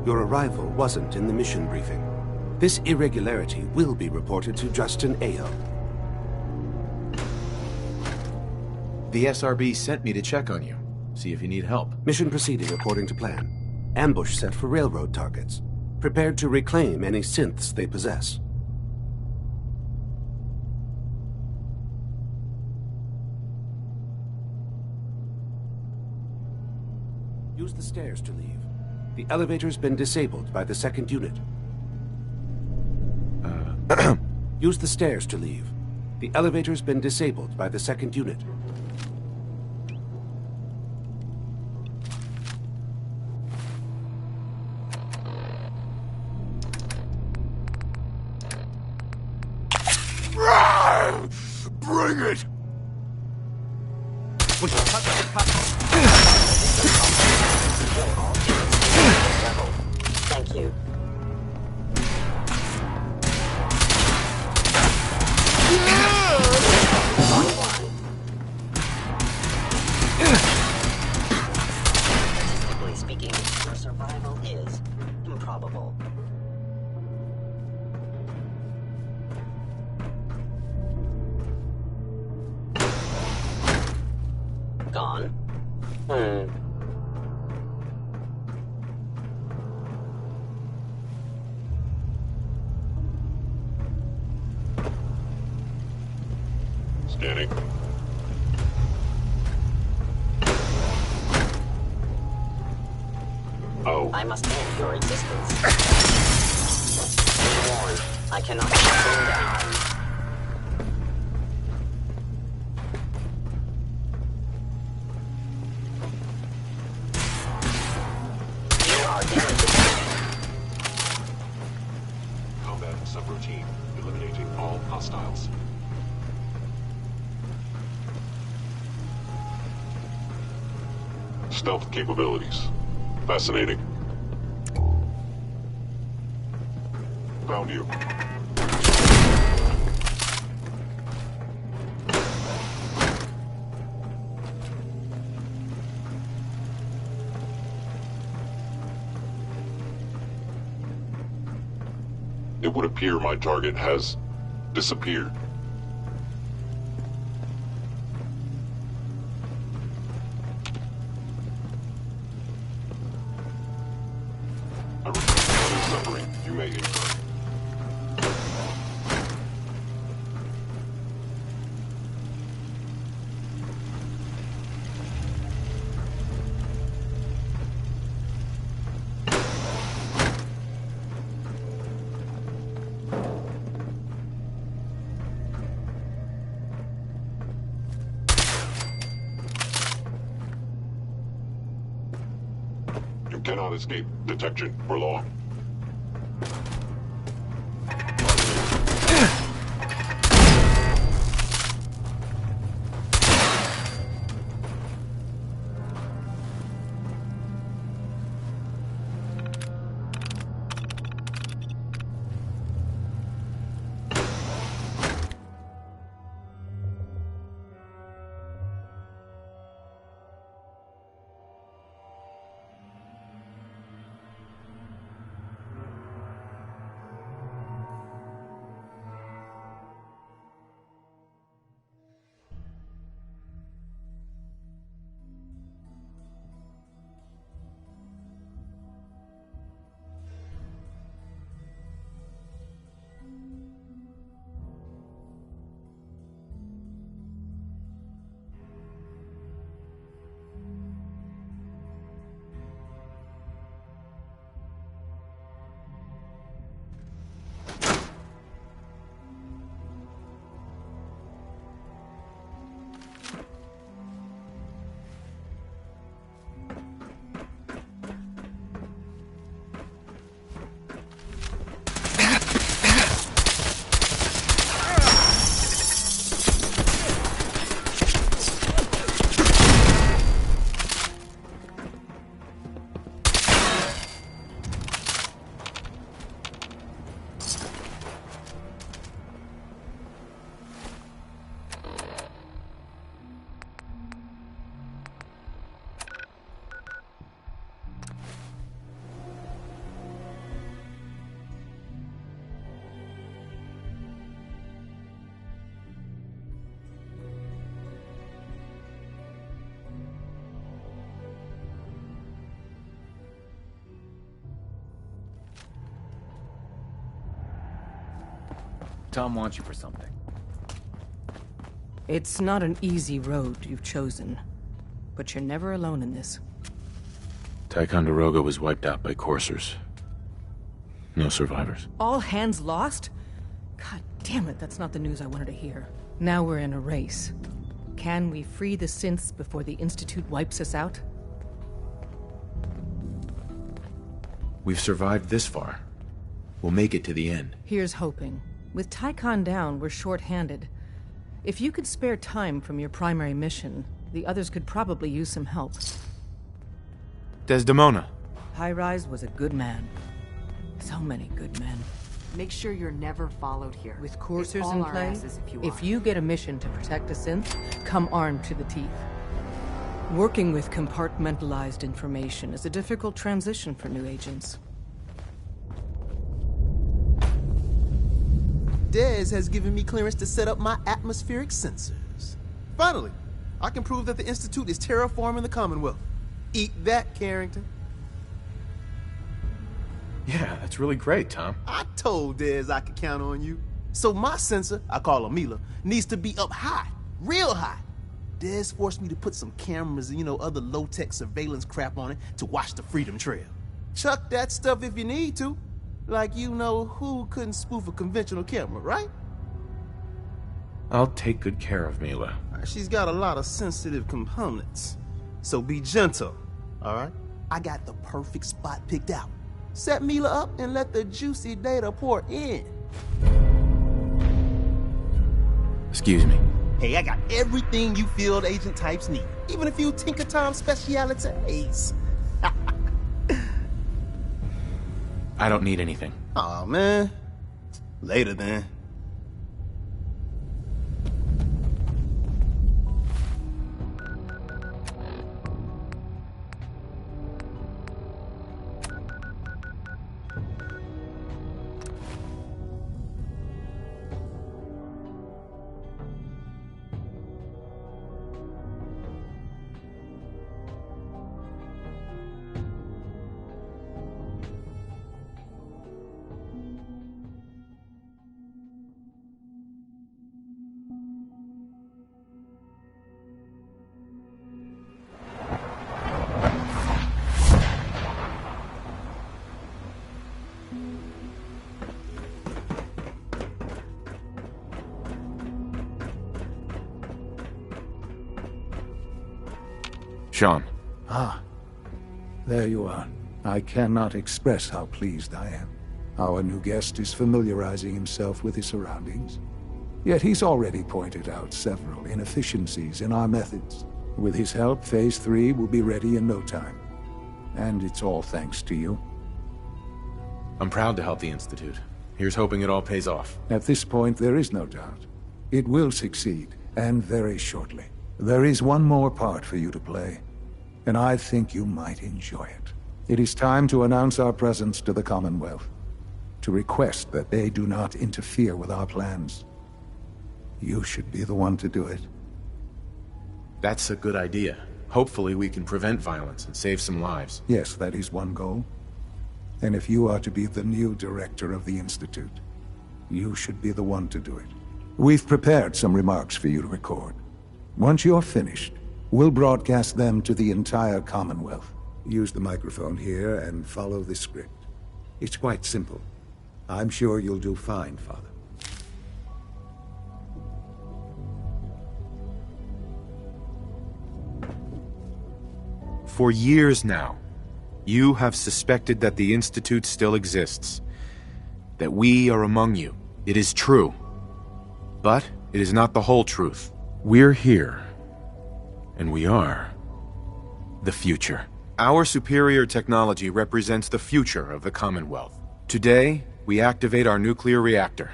Your arrival wasn't in the mission briefing. This irregularity will be reported to Justin Ayo. The SRB sent me to check on you, see if you need help. Mission proceeding according to plan. Ambush set for railroad targets. Prepared to reclaim any synths they possess. Use the stairs to leave. The elevator's been disabled by the second unit. Use the stairs to leave. The elevator's been disabled by the second unit. Bring it! Thank you. Statistically speaking, your survival is improbable. Gone? Scanning. Oh. I must end your existence. Be warned, I cannot be slowed down. Combat subroutine. Eliminating all hostiles. Stealth capabilities. Fascinating. Found you. It would appear my target has disappeared. I repeat, any suffering you may incur. You cannot escape detection for long. Tom wants you for something. It's not an easy road you've chosen, but you're never alone in this. Ticonderoga was wiped out by coursers. No survivors. All hands lost? God damn it, that's not the news I wanted to hear. Now we're in a race. Can we free the synths before the Institute wipes us out? We've survived this far. We'll make it to the end. Here's hoping. With Tycon down, we're short-handed. If you could spare time from your primary mission, the others could probably use some help. Desdemona. High-Rise was a good man. So many good men. Make sure you're never followed here. With coursers All in our play, asses if you get a mission to protect a synth, come armed to the teeth. Working with compartmentalized information is a difficult transition for new agents. Dez has given me clearance to set up my atmospheric sensors. Finally, I can prove that the Institute is terraforming the Commonwealth. Eat that, Carrington. Yeah, that's really great, Tom. I told Dez I could count on you. So my sensor, I call her Mila, needs to be up high, real high. Dez forced me to put some cameras and, other low-tech surveillance crap on it to watch the Freedom Trail. Chuck that stuff if you need to. Like who couldn't spoof a conventional camera, right? I'll take good care of Mila. She's got a lot of sensitive components. So be gentle, all right? I got the perfect spot picked out. Set Mila up and let the juicy data pour in. Excuse me. Hey, I got everything you field agent types need. Even a few Tinker Time specialities. I don't need anything. Aw, man. Later, then. Sean. Ah, there you are. I cannot express how pleased I am. Our new guest is familiarizing himself with his surroundings. Yet he's already pointed out several inefficiencies in our methods. With his help, Phase 3 will be ready in no time. And it's all thanks to you. I'm proud to help the Institute. Here's hoping it all pays off. At this point, there is no doubt. It will succeed, and very shortly. There is one more part for you to play, and I think you might enjoy it. It is time to announce our presence to the Commonwealth, to request that they do not interfere with our plans. You should be the one to do it. That's a good idea. Hopefully we can prevent violence and save some lives. Yes, that is one goal. And if you are to be the new director of the Institute, you should be the one to do it. We've prepared some remarks for you to record. Once you're finished, we'll broadcast them to the entire Commonwealth. Use the microphone here and follow the script. It's quite simple. I'm sure you'll do fine, Father. For years now, you have suspected that the Institute still exists. That we are among you. It is true. But it is not the whole truth. We're here. And we are the future. Our superior technology represents the future of the Commonwealth. Today, we activate our nuclear reactor,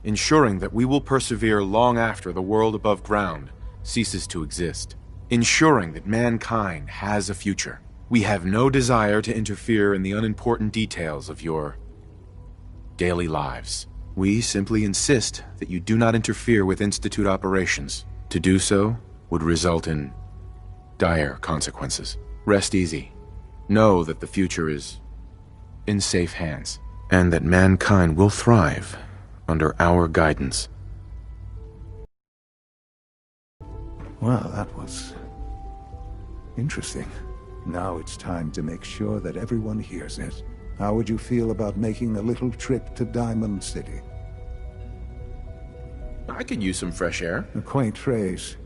ensuring that we will persevere long after the world above ground ceases to exist. Ensuring that mankind has a future. We have no desire to interfere in the unimportant details of your daily lives. We simply insist that you do not interfere with Institute operations. To do so would result in dire consequences. Rest easy. Know that the future is in safe hands, and that mankind will thrive under our guidance. Well, that was interesting. Now it's time to make sure that everyone hears it. How would you feel about making a little trip to Diamond City? I could use some fresh air. A quaint phrase.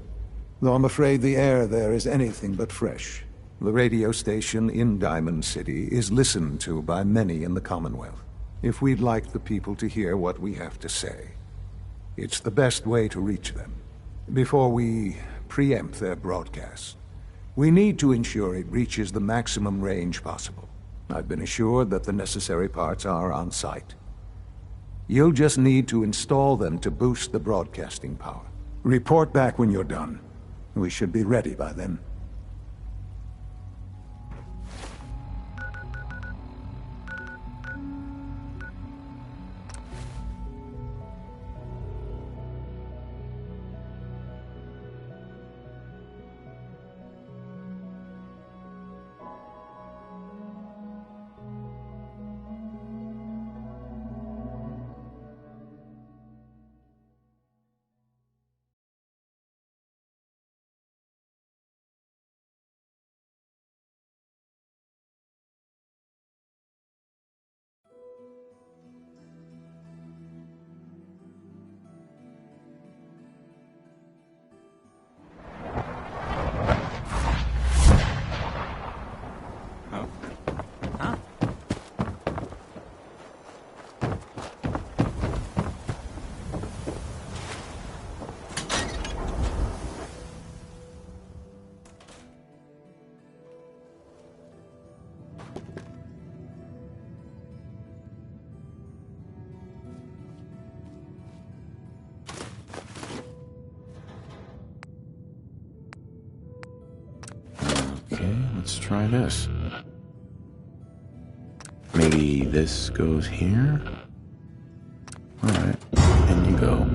Though I'm afraid the air there is anything but fresh. The radio station in Diamond City is listened to by many in the Commonwealth. If we'd like the people to hear what we have to say, it's the best way to reach them. Before we preempt their broadcast, we need to ensure it reaches the maximum range possible. I've been assured that the necessary parts are on site. You'll just need to install them to boost the broadcasting power. Report back when you're done. We should be ready by then. Okay, let's try this. Maybe this goes here? Alright, in you go.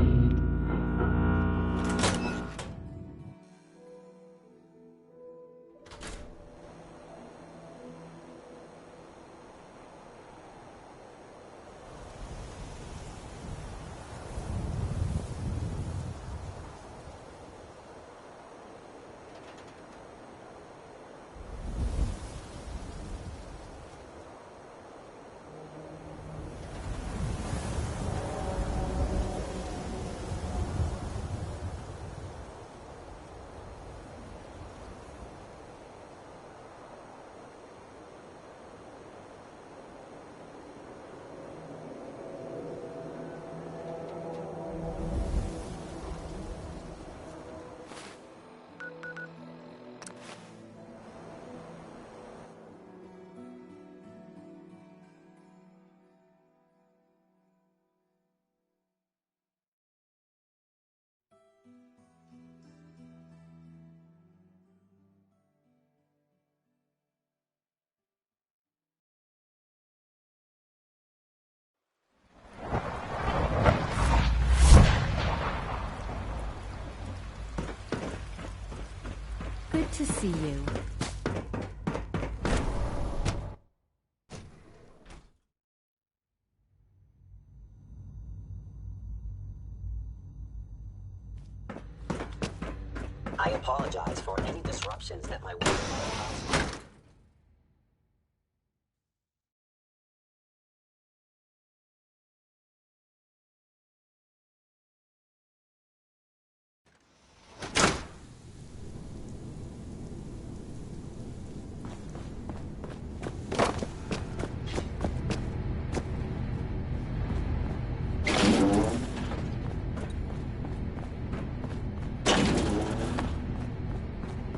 to see you. I apologize for any disruptions that my work might cause.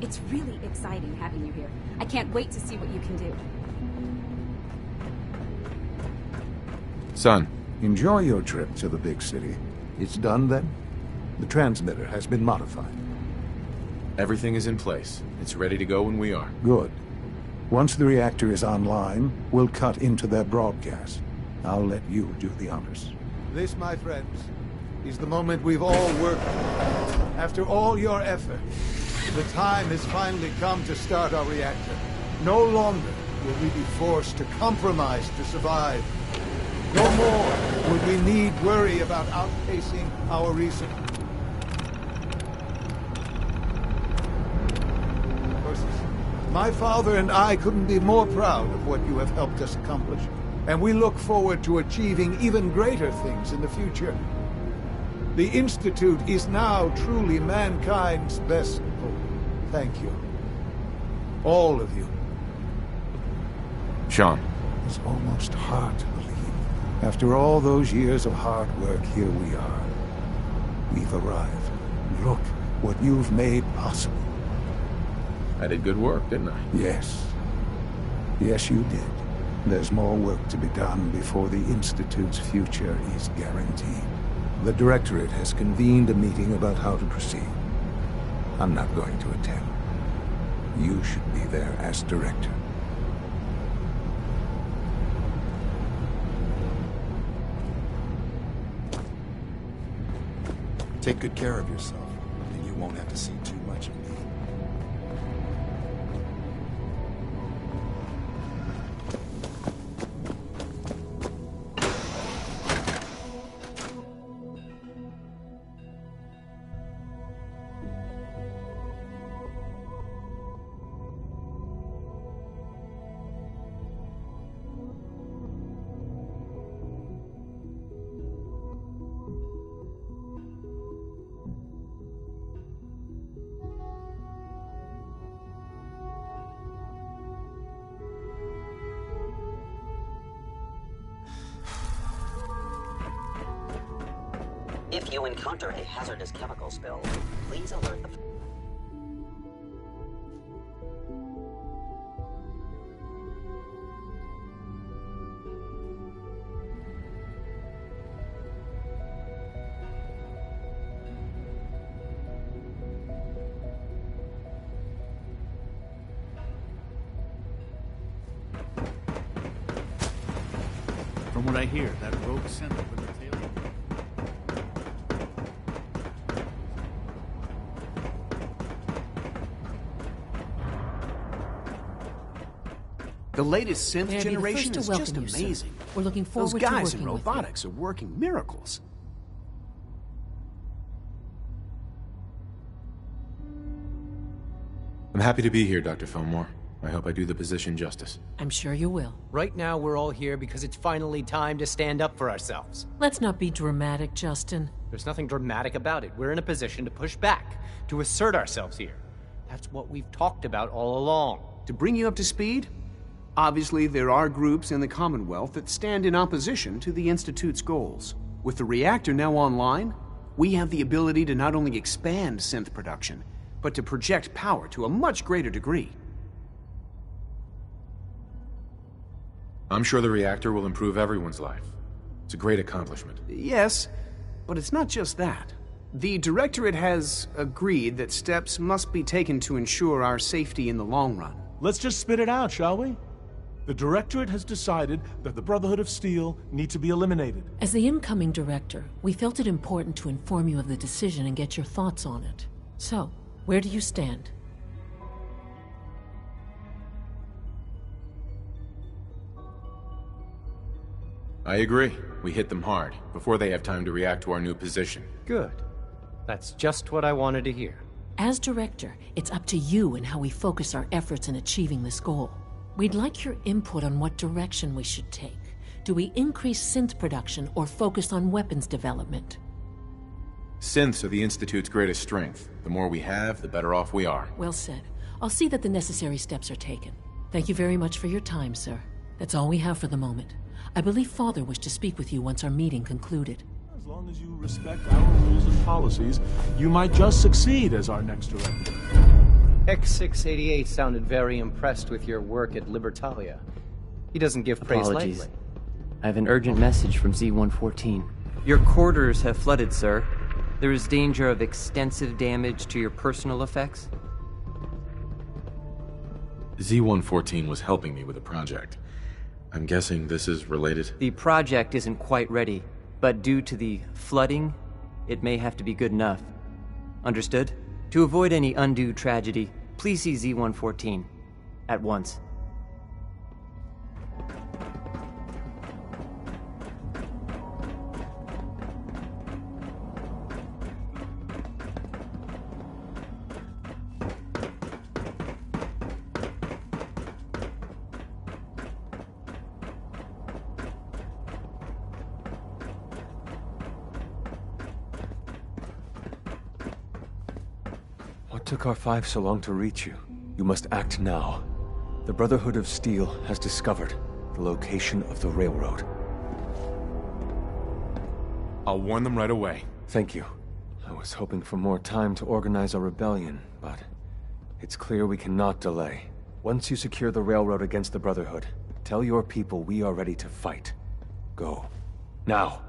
It's really exciting having you here. I can't wait to see what you can do. Son. Enjoy your trip to the big city. It's done then? The transmitter has been modified. Everything is in place. It's ready to go when we are. Good. Once the reactor is online, we'll cut into their broadcast. I'll let you do the honors. This, my friends, is the moment we've all worked for. After all your effort, the time has finally come to start our reactor. No longer will we be forced to compromise to survive. No more will we need worry about outpacing our reason. My father and I couldn't be more proud of what you have helped us accomplish, and we look forward to achieving even greater things in the future. The Institute is now truly mankind's best hope. Thank you. All of you. Sean. It's almost hard to believe. After all those years of hard work, here we are. We've arrived. Look what you've made possible. I did good work, didn't I? Yes. Yes, you did. There's more work to be done before the Institute's future is guaranteed. The Directorate has convened a meeting about how to proceed. I'm not going to attend. You should be there as Director. Take good care of yourself, and you won't have to see too much of me. If you encounter a hazardous chemical spill, please alert the... From what I hear, that rogue sent over the tail. The latest synth May I be the generation first is to just welcome you, sir. amazing. We're looking forward Those to guys in working with you. robotics are working miracles. I'm happy to be here, Dr. Fillmore. I hope I do the position justice. I'm sure you will. Right now, we're all here because it's finally time to stand up for ourselves. Let's not be dramatic, Justin. There's nothing dramatic about it. We're in a position to push back, to assert ourselves here. That's what we've talked about all along. To bring you up to speed, obviously there are groups in the Commonwealth that stand in opposition to the Institute's goals. With the reactor now online, we have the ability to not only expand synth production, but to project power to a much greater degree. I'm sure the reactor will improve everyone's life. It's a great accomplishment. Yes, but it's not just that. The Directorate has agreed that steps must be taken to ensure our safety in the long run. Let's just spit it out, shall we? The Directorate has decided that the Brotherhood of Steel need to be eliminated. As the incoming director, we felt it important to inform you of the decision and get your thoughts on it. So, where do you stand? I agree. We hit them hard, before they have time to react to our new position. Good. That's just what I wanted to hear. As director, it's up to you and how we focus our efforts in achieving this goal. We'd like your input on what direction we should take. Do we increase synth production or focus on weapons development? Synths are the Institute's greatest strength. The more we have, the better off we are. Well said. I'll see that the necessary steps are taken. Thank you very much for your time, sir. That's all we have for the moment. I believe Father wished to speak with you once our meeting concluded. As long as you respect our rules and policies, you might just succeed as our next director. X688 sounded very impressed with your work at Libertalia. He doesn't give praise Apologies. lightly. I have an urgent message from Z-114. Your quarters have flooded, sir. There is danger of extensive damage to your personal effects. Z-114 was helping me with a project. I'm guessing this is related? The project isn't quite ready, but due to the flooding, it may have to be good enough. Understood? To avoid any undue tragedy, please see Z-114 at once. What took R5 so long to reach you? You must act now. The Brotherhood of Steel has discovered the location of the railroad. I'll warn them right away. Thank you. I was hoping for more time to organize a rebellion, but it's clear we cannot delay. Once you secure the railroad against the Brotherhood, tell your people we are ready to fight. Go. Now!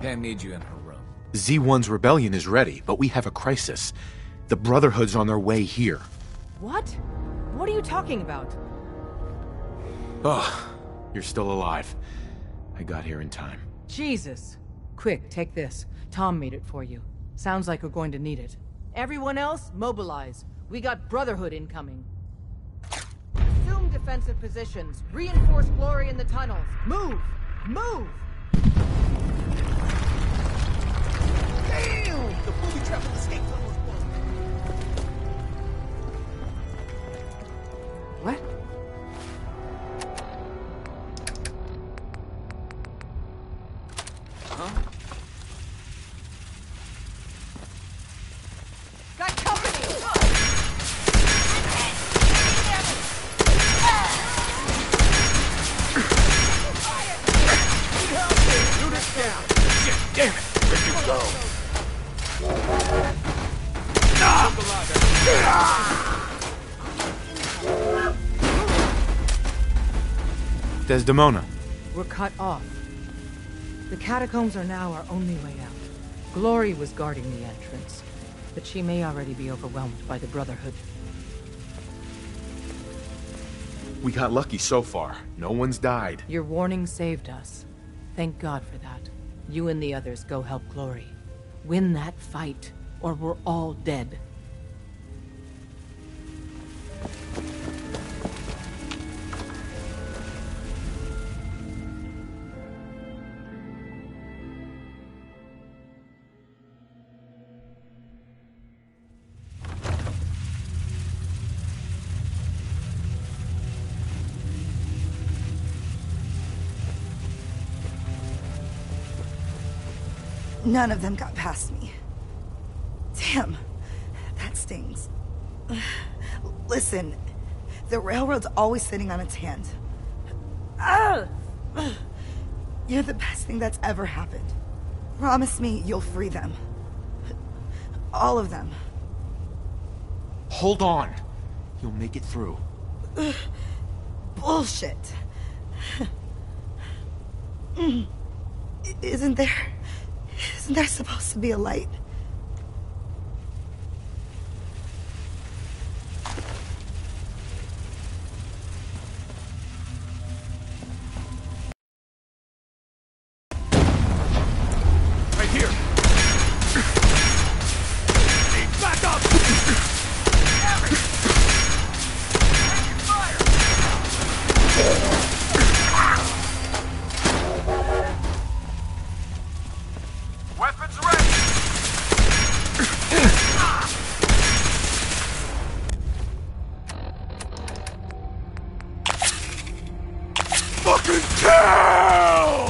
Pam needs you in her room. Z1's rebellion is ready, but we have a crisis. The Brotherhood's on their way here. What? What are you talking about? Ugh, you're still alive. I got here in time. Jesus. Quick, take this. Tom made it for you. Sounds like we're going to need it. Everyone else, mobilize. We got Brotherhood incoming. Assume defensive positions. Reinforce Glory in the tunnels. Move! Move! Damn! The booby trap in the escape tunnel is closed. What? Huh? Got company! Shoot it down! Shit, damn it! Where'd you go? Desdemona. We're cut off. The catacombs are now our only way out. Glory was guarding the entrance, but she may already be overwhelmed by the Brotherhood. We got lucky so far. No one's died. Your warning saved us. Thank God for that. You and the others go help Glory. Win that fight, or we're all dead. None of them got past me. Damn, that stings. Listen, the railroad's always sitting on its hand. You're the best thing that's ever happened. Promise me you'll free them. All of them. Hold on. You'll make it through. Bullshit. Isn't there supposed to be a light? Right here. Back up! Weapons ready! Fucking kill!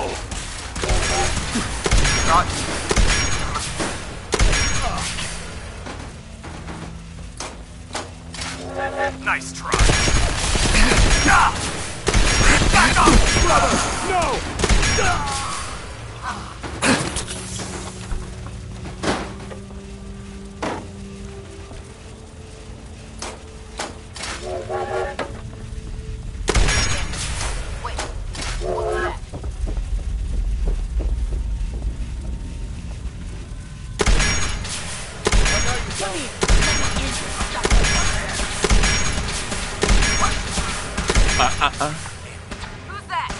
Got Nice try. Back up, brother! No! Who's that?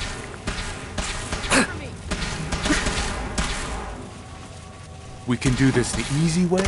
We can do this the easy way?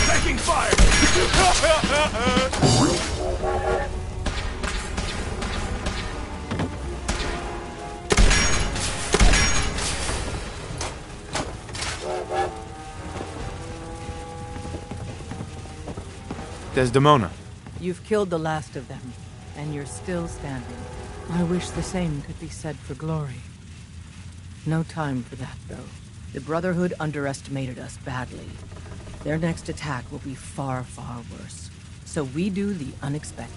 Taking fire! Desdemona. You've killed the last of them, and you're still standing. I wish the same could be said for Glory. No time for that, though. The Brotherhood underestimated us badly. Their next attack will be far, far worse. So we do the unexpected.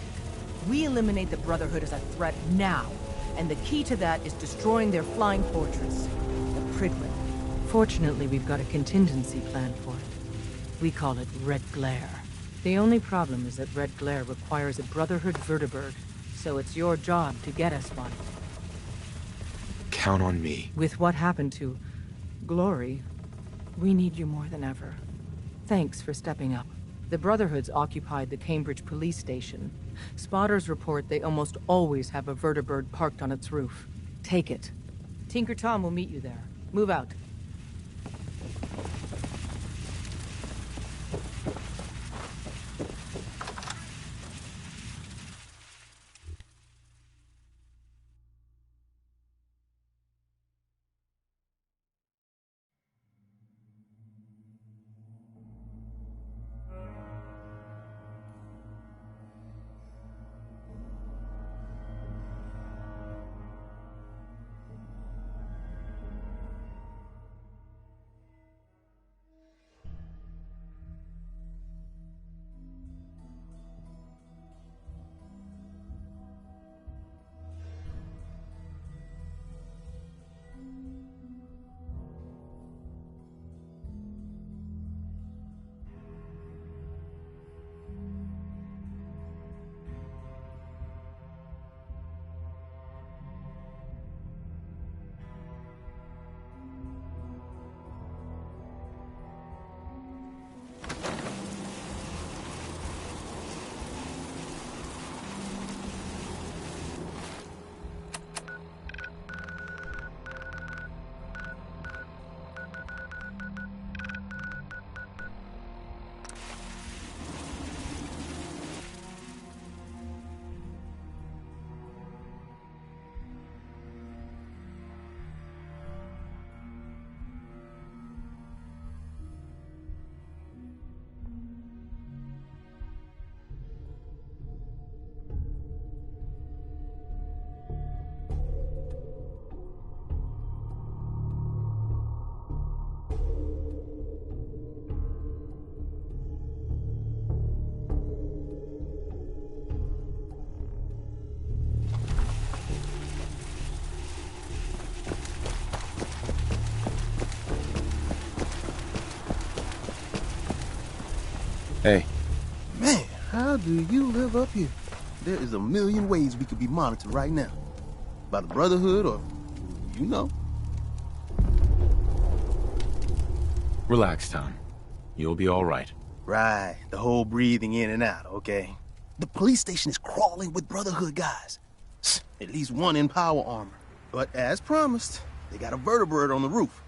We eliminate the Brotherhood as a threat now, and the key to that is destroying their flying fortress, the Pridwin. Fortunately, we've got a contingency plan for it. We call it Red Glare. The only problem is that Red Glare requires a Brotherhood vertibird, so it's your job to get us one. Count on me. With what happened to Glory, we need you more than ever. Thanks for stepping up. The Brotherhood's occupied the Cambridge police station. Spotters report they almost always have a vertibird parked on its roof. Take it. Tinker Tom will meet you there. Move out. Hey. Man, how do you live up here? There is a million ways we could be monitored right now. By the Brotherhood or, you know. Relax, Tom. You'll be all right. Right, the whole breathing in and out, okay? The police station is crawling with Brotherhood guys. At least one in power armor. But as promised, they got a vertebrate on the roof.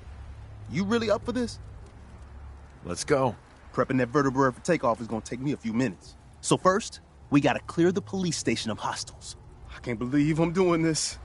You really up for this? Let's go. Prepping that vertebrate for takeoff is gonna take me a few minutes. So first, we gotta clear the police station of hostiles. I can't believe I'm doing this.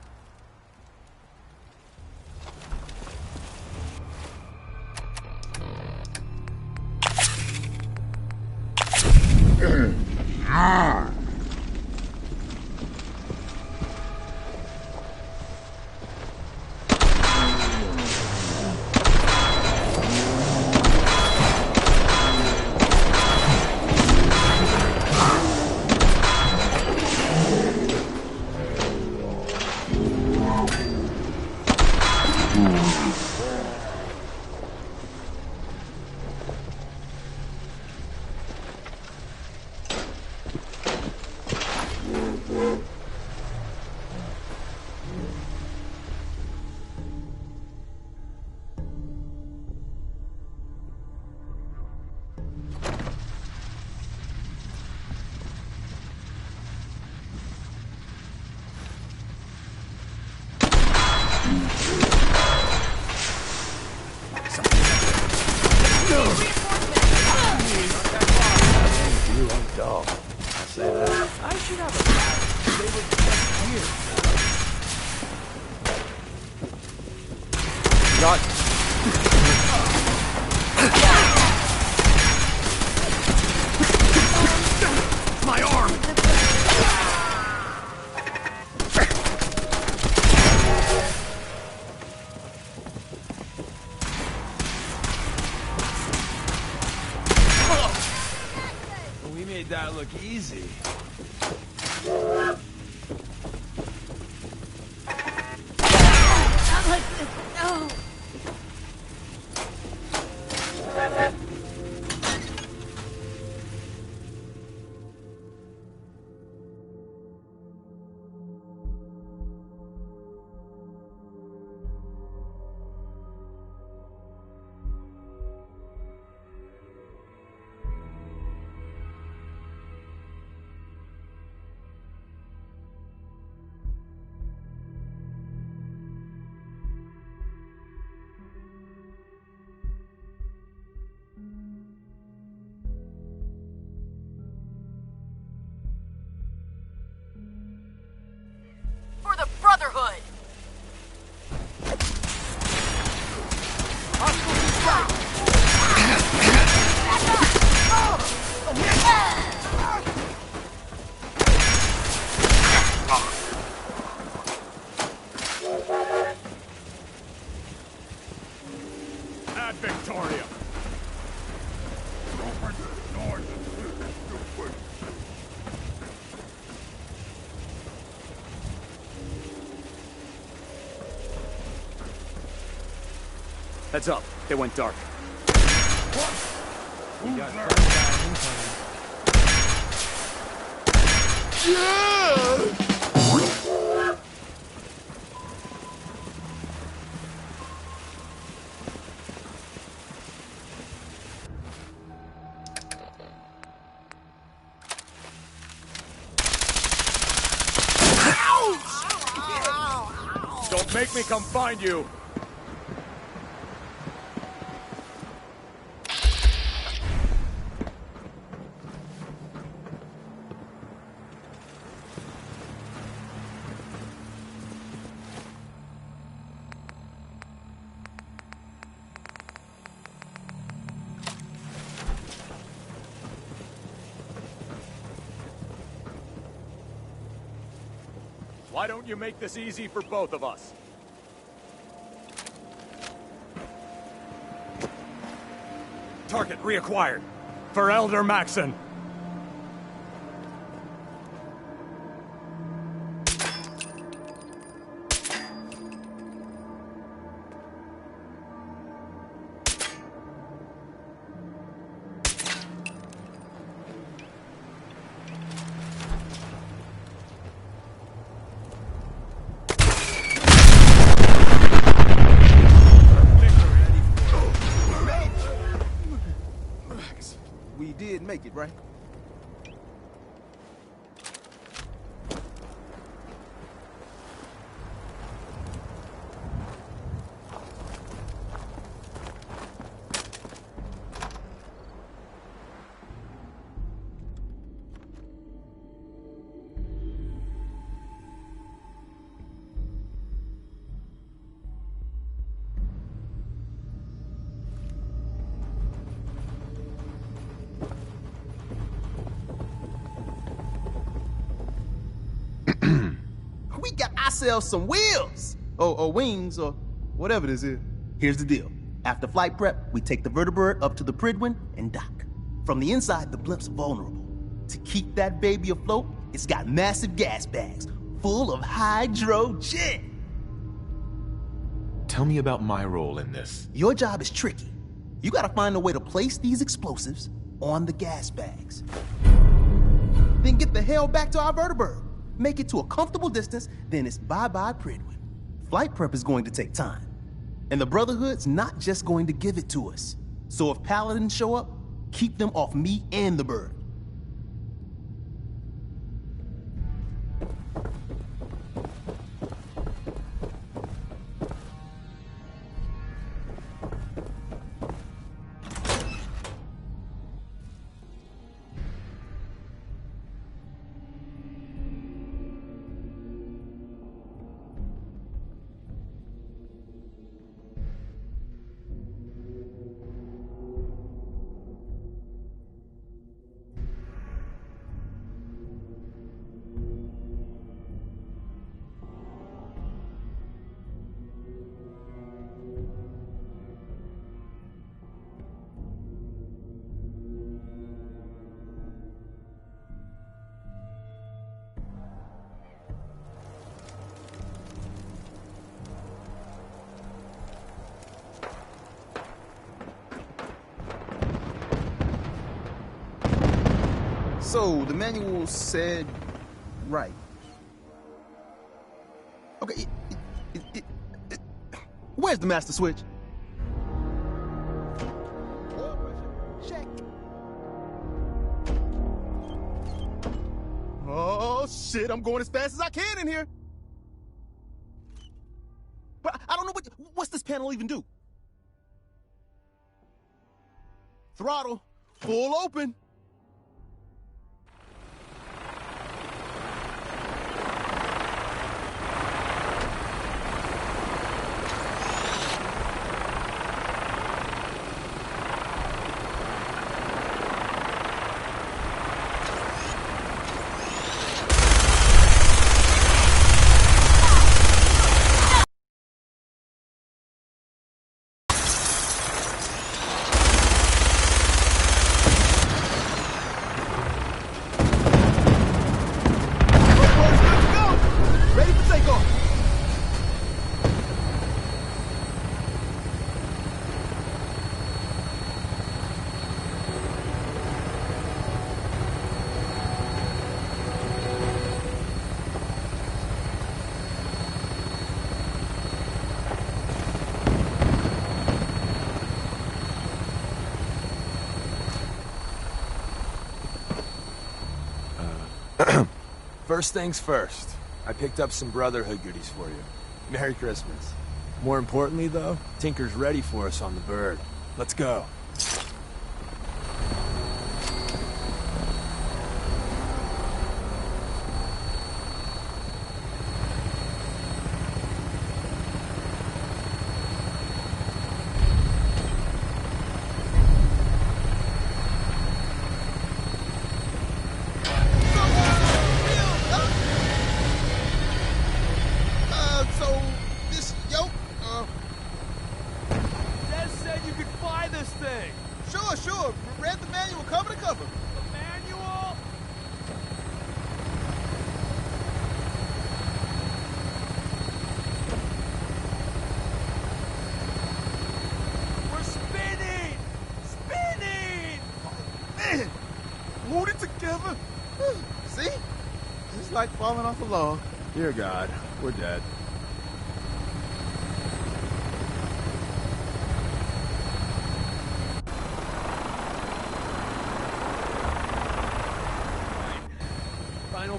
That look easy. Not like this. No. For the Brotherhood! Ad Victoria! Heads up, they went dark. We got first guy incoming. Don't make me come find you! Why don't you make this easy for both of us? Target reacquired. For Elder Maxon. make it, right? We got ourselves some wheels! Or wings, or whatever this is. Here's the deal. After flight prep, we take the vertibird up to the Pridwin and dock. From the inside, the blimp's vulnerable. To keep that baby afloat, it's got massive gas bags full of hydrogen. Tell me about my role in this. Your job is tricky. You gotta find a way to place these explosives on the gas bags. Then get the hell back to our vertibird. Make it to a comfortable distance, then it's bye-bye Pridwin. Flight prep is going to take time. And the Brotherhood's not just going to give it to us. So if Paladins show up, keep them off me and the bird. So, the manual said right. Okay, where's the master switch? Check. Oh, shit, I'm going as fast as I can in here. But I don't know what's this panel even do? Throttle, full open. First things first, I picked up some Brotherhood goodies for you. Merry Christmas. More importantly, though, Tinker's ready for us on the bird. Let's go. Sure. Read the manual cover to cover. The manual? We're spinning! Spinning! Oh, man! Hold it together. See? Just like falling off a log. Dear God, we're dead.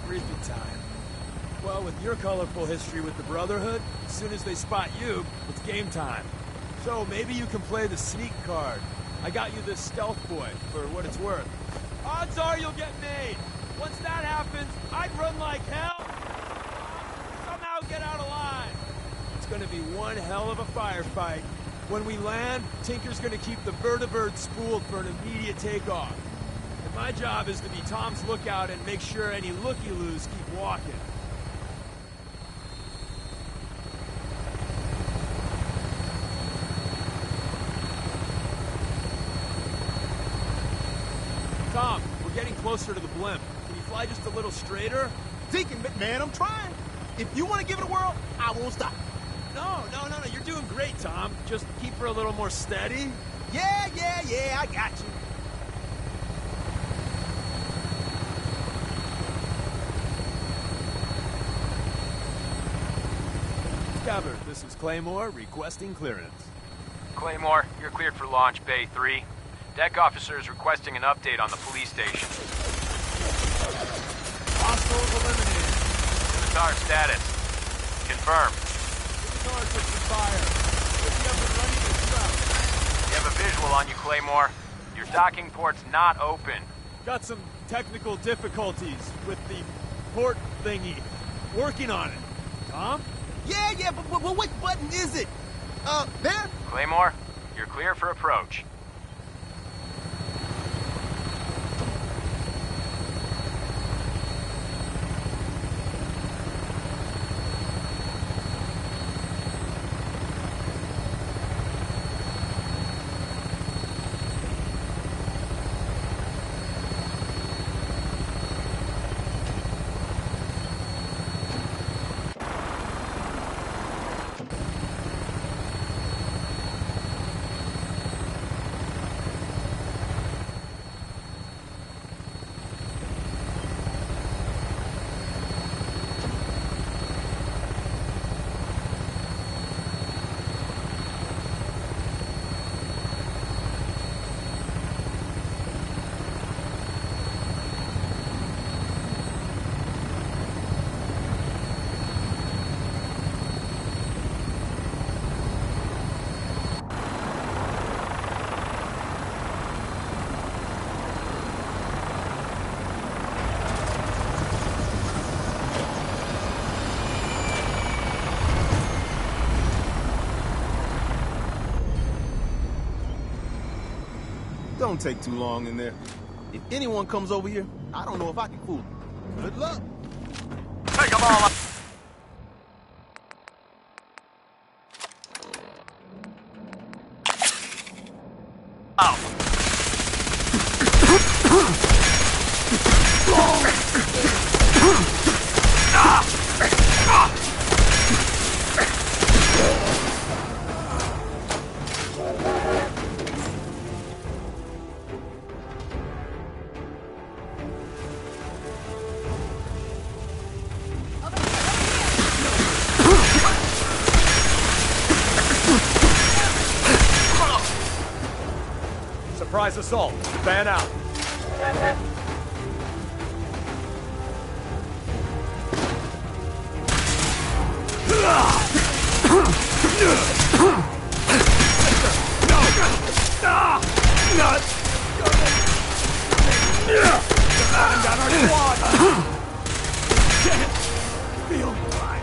briefing time. Well, with your colorful history with the Brotherhood, as soon as they spot you, it's game time. So maybe you can play the sneak card. I got you this stealth boy, for what it's worth. Odds are you'll get made. Once that happens, I'd run like hell. Somehow get out alive. It's gonna be one hell of a firefight. When we land, Tinker's gonna keep the vertibird spooled for an immediate takeoff. And my job is to be Tom's lookout and make sure any looky-loos keep walking. Tom, we're getting closer to the blimp. Can you fly just a little straighter? Deacon, man, I'm trying. If you want to give it a whirl, I won't stop. No, you're doing great, Tom. Just keep her a little more steady. Yeah, I got you. Scabbard, this is Claymore requesting clearance. Claymore, you're cleared for launch Bay 3. Deck officer is requesting an update on the police station. Hostiles eliminated. Scimitar status. Confirm. Scimitar took some fire. But you have been running this route. We have a visual on you, Claymore. Your docking port's not open. Got some technical difficulties with the port thingy. Working on it. Tom? Yeah, but which button is it? There? Claymore, you're clear for approach. Don't take too long in there. If anyone comes over here, I don't know if I can fool them. Good luck. Take them all up. Surprise assault. Fan out. Got our squad. Can't feel right.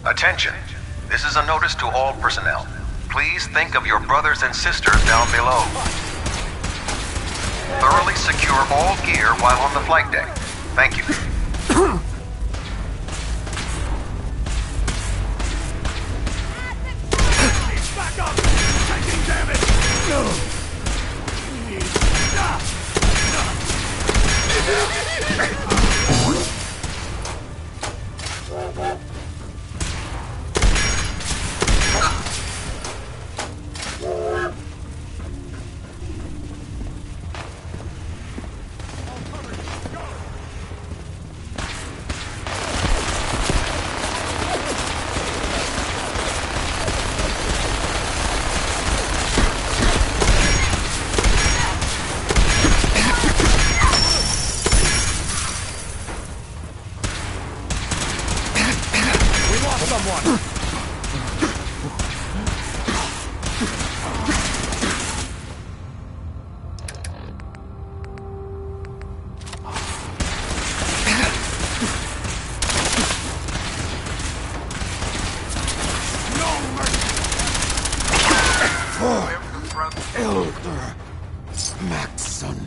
Attention. This is a notice to all personnel. Please think of your brothers and sisters down below. Thoroughly secure all gear while on the flight deck. Thank you. Back up! someone! Elder Maxson.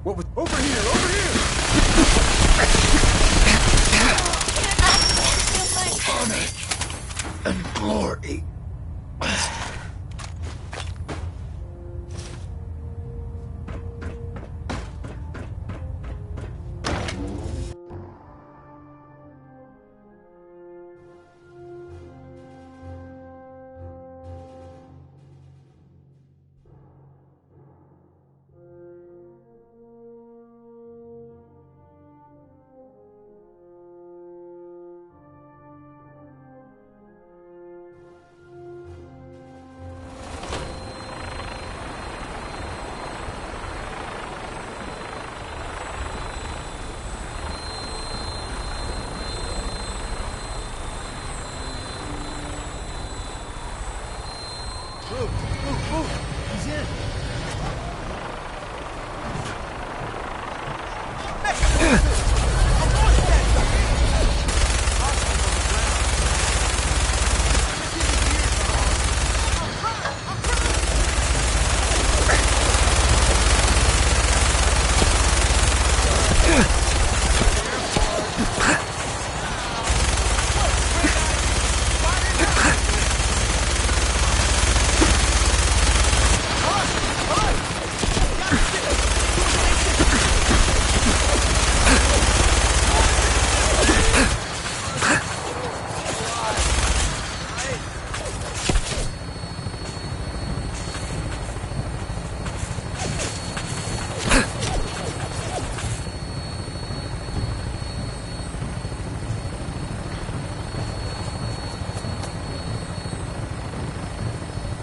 What was over here? Over here! Honor and glory. He's in!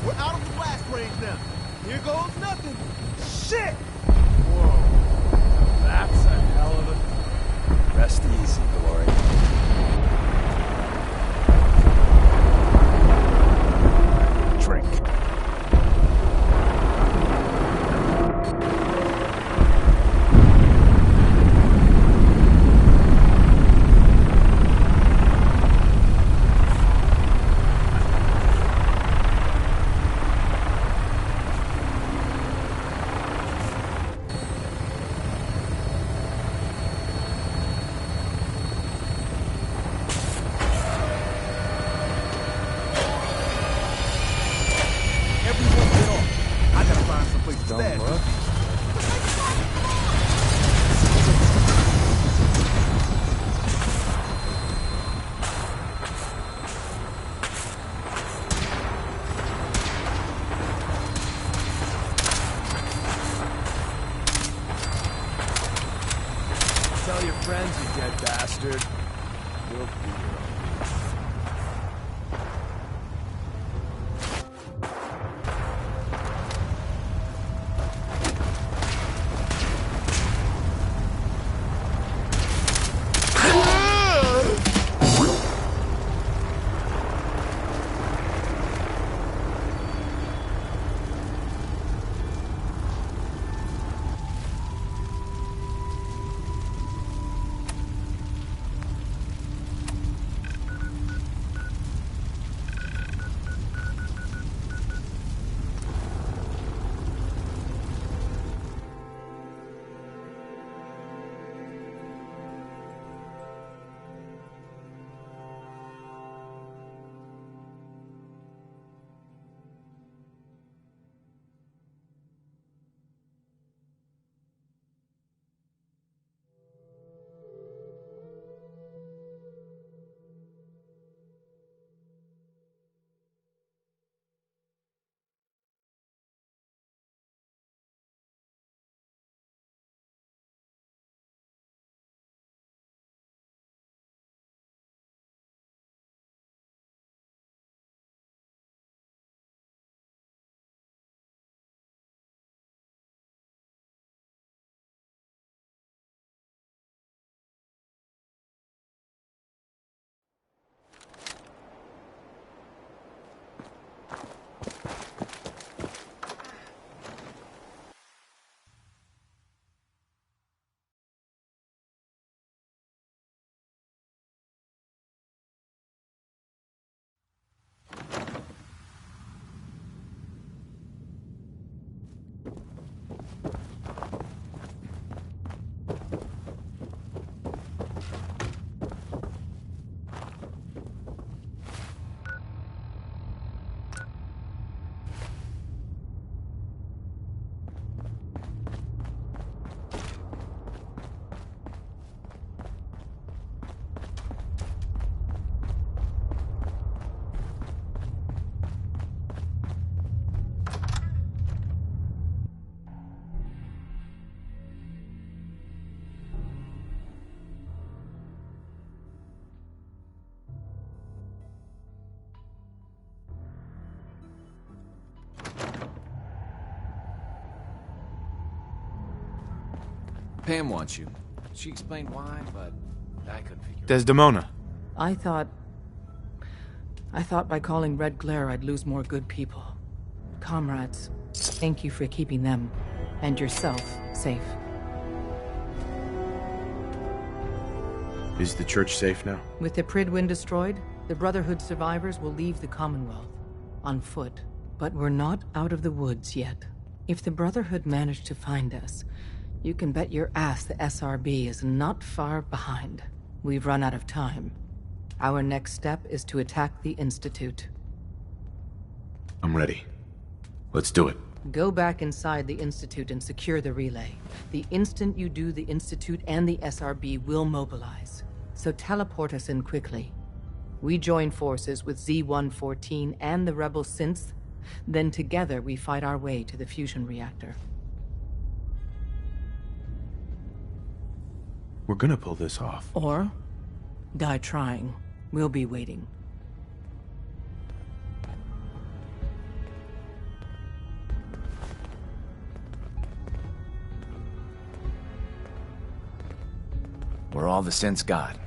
We're out of the blast range now. Here goes nothing. Shit! Whoa. That's a hell of a... Rest easy, Glory. Drink. Tell your friends, you dead bastard. We'll be here. Pam wants you. She explained why, but I couldn't figure it out. Desdemona. I thought by calling Red Glare I'd lose more good people. Comrades, thank you for keeping them, and yourself, safe. Is the church safe now? With the Pridwin destroyed, the Brotherhood survivors will leave the Commonwealth, on foot. But we're not out of the woods yet. If the Brotherhood managed to find us, you can bet your ass the SRB is not far behind. We've run out of time. Our next step is to attack the Institute. I'm ready. Let's do it. Go back inside the Institute and secure the relay. The instant you do, the Institute and the SRB will mobilize. So teleport us in quickly. We join forces with Z-114 and the rebel synths, then together we fight our way to the fusion reactor. We're gonna pull this off. Or die trying. We'll be waiting. We're all the sense got.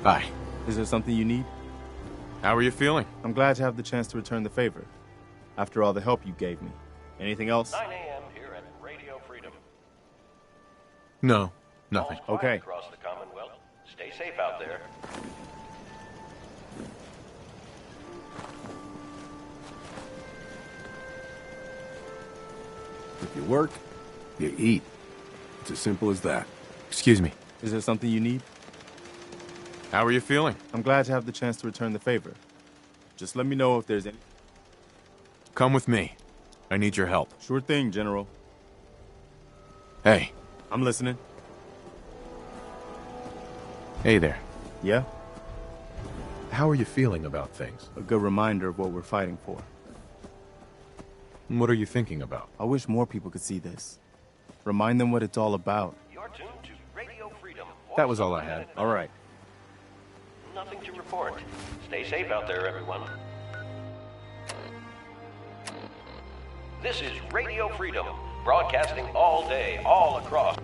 Hi. Is there something you need? How are you feeling? I'm glad to have the chance to return the favor. After all the help you gave me. Anything else? 9 a.m. here at Radio Freedom. No, nothing. Okay. Across the Commonwealth. Stay safe out there. If you work, you eat. It's as simple as that. Excuse me. Is there something you need? How are you feeling? I'm glad to have the chance to return the favor. Just let me know if there's any... Come with me. I need your help. Sure thing, General. Hey. I'm listening. Hey there. Yeah? How are you feeling about things? A good reminder of what we're fighting for. What are you thinking about? I wish more people could see this. Remind them what it's all about. You're tuned to Radio Freedom. That was all I had. All right. Nothing to report. Stay safe out there, everyone. This is Radio Freedom, broadcasting all day, all across.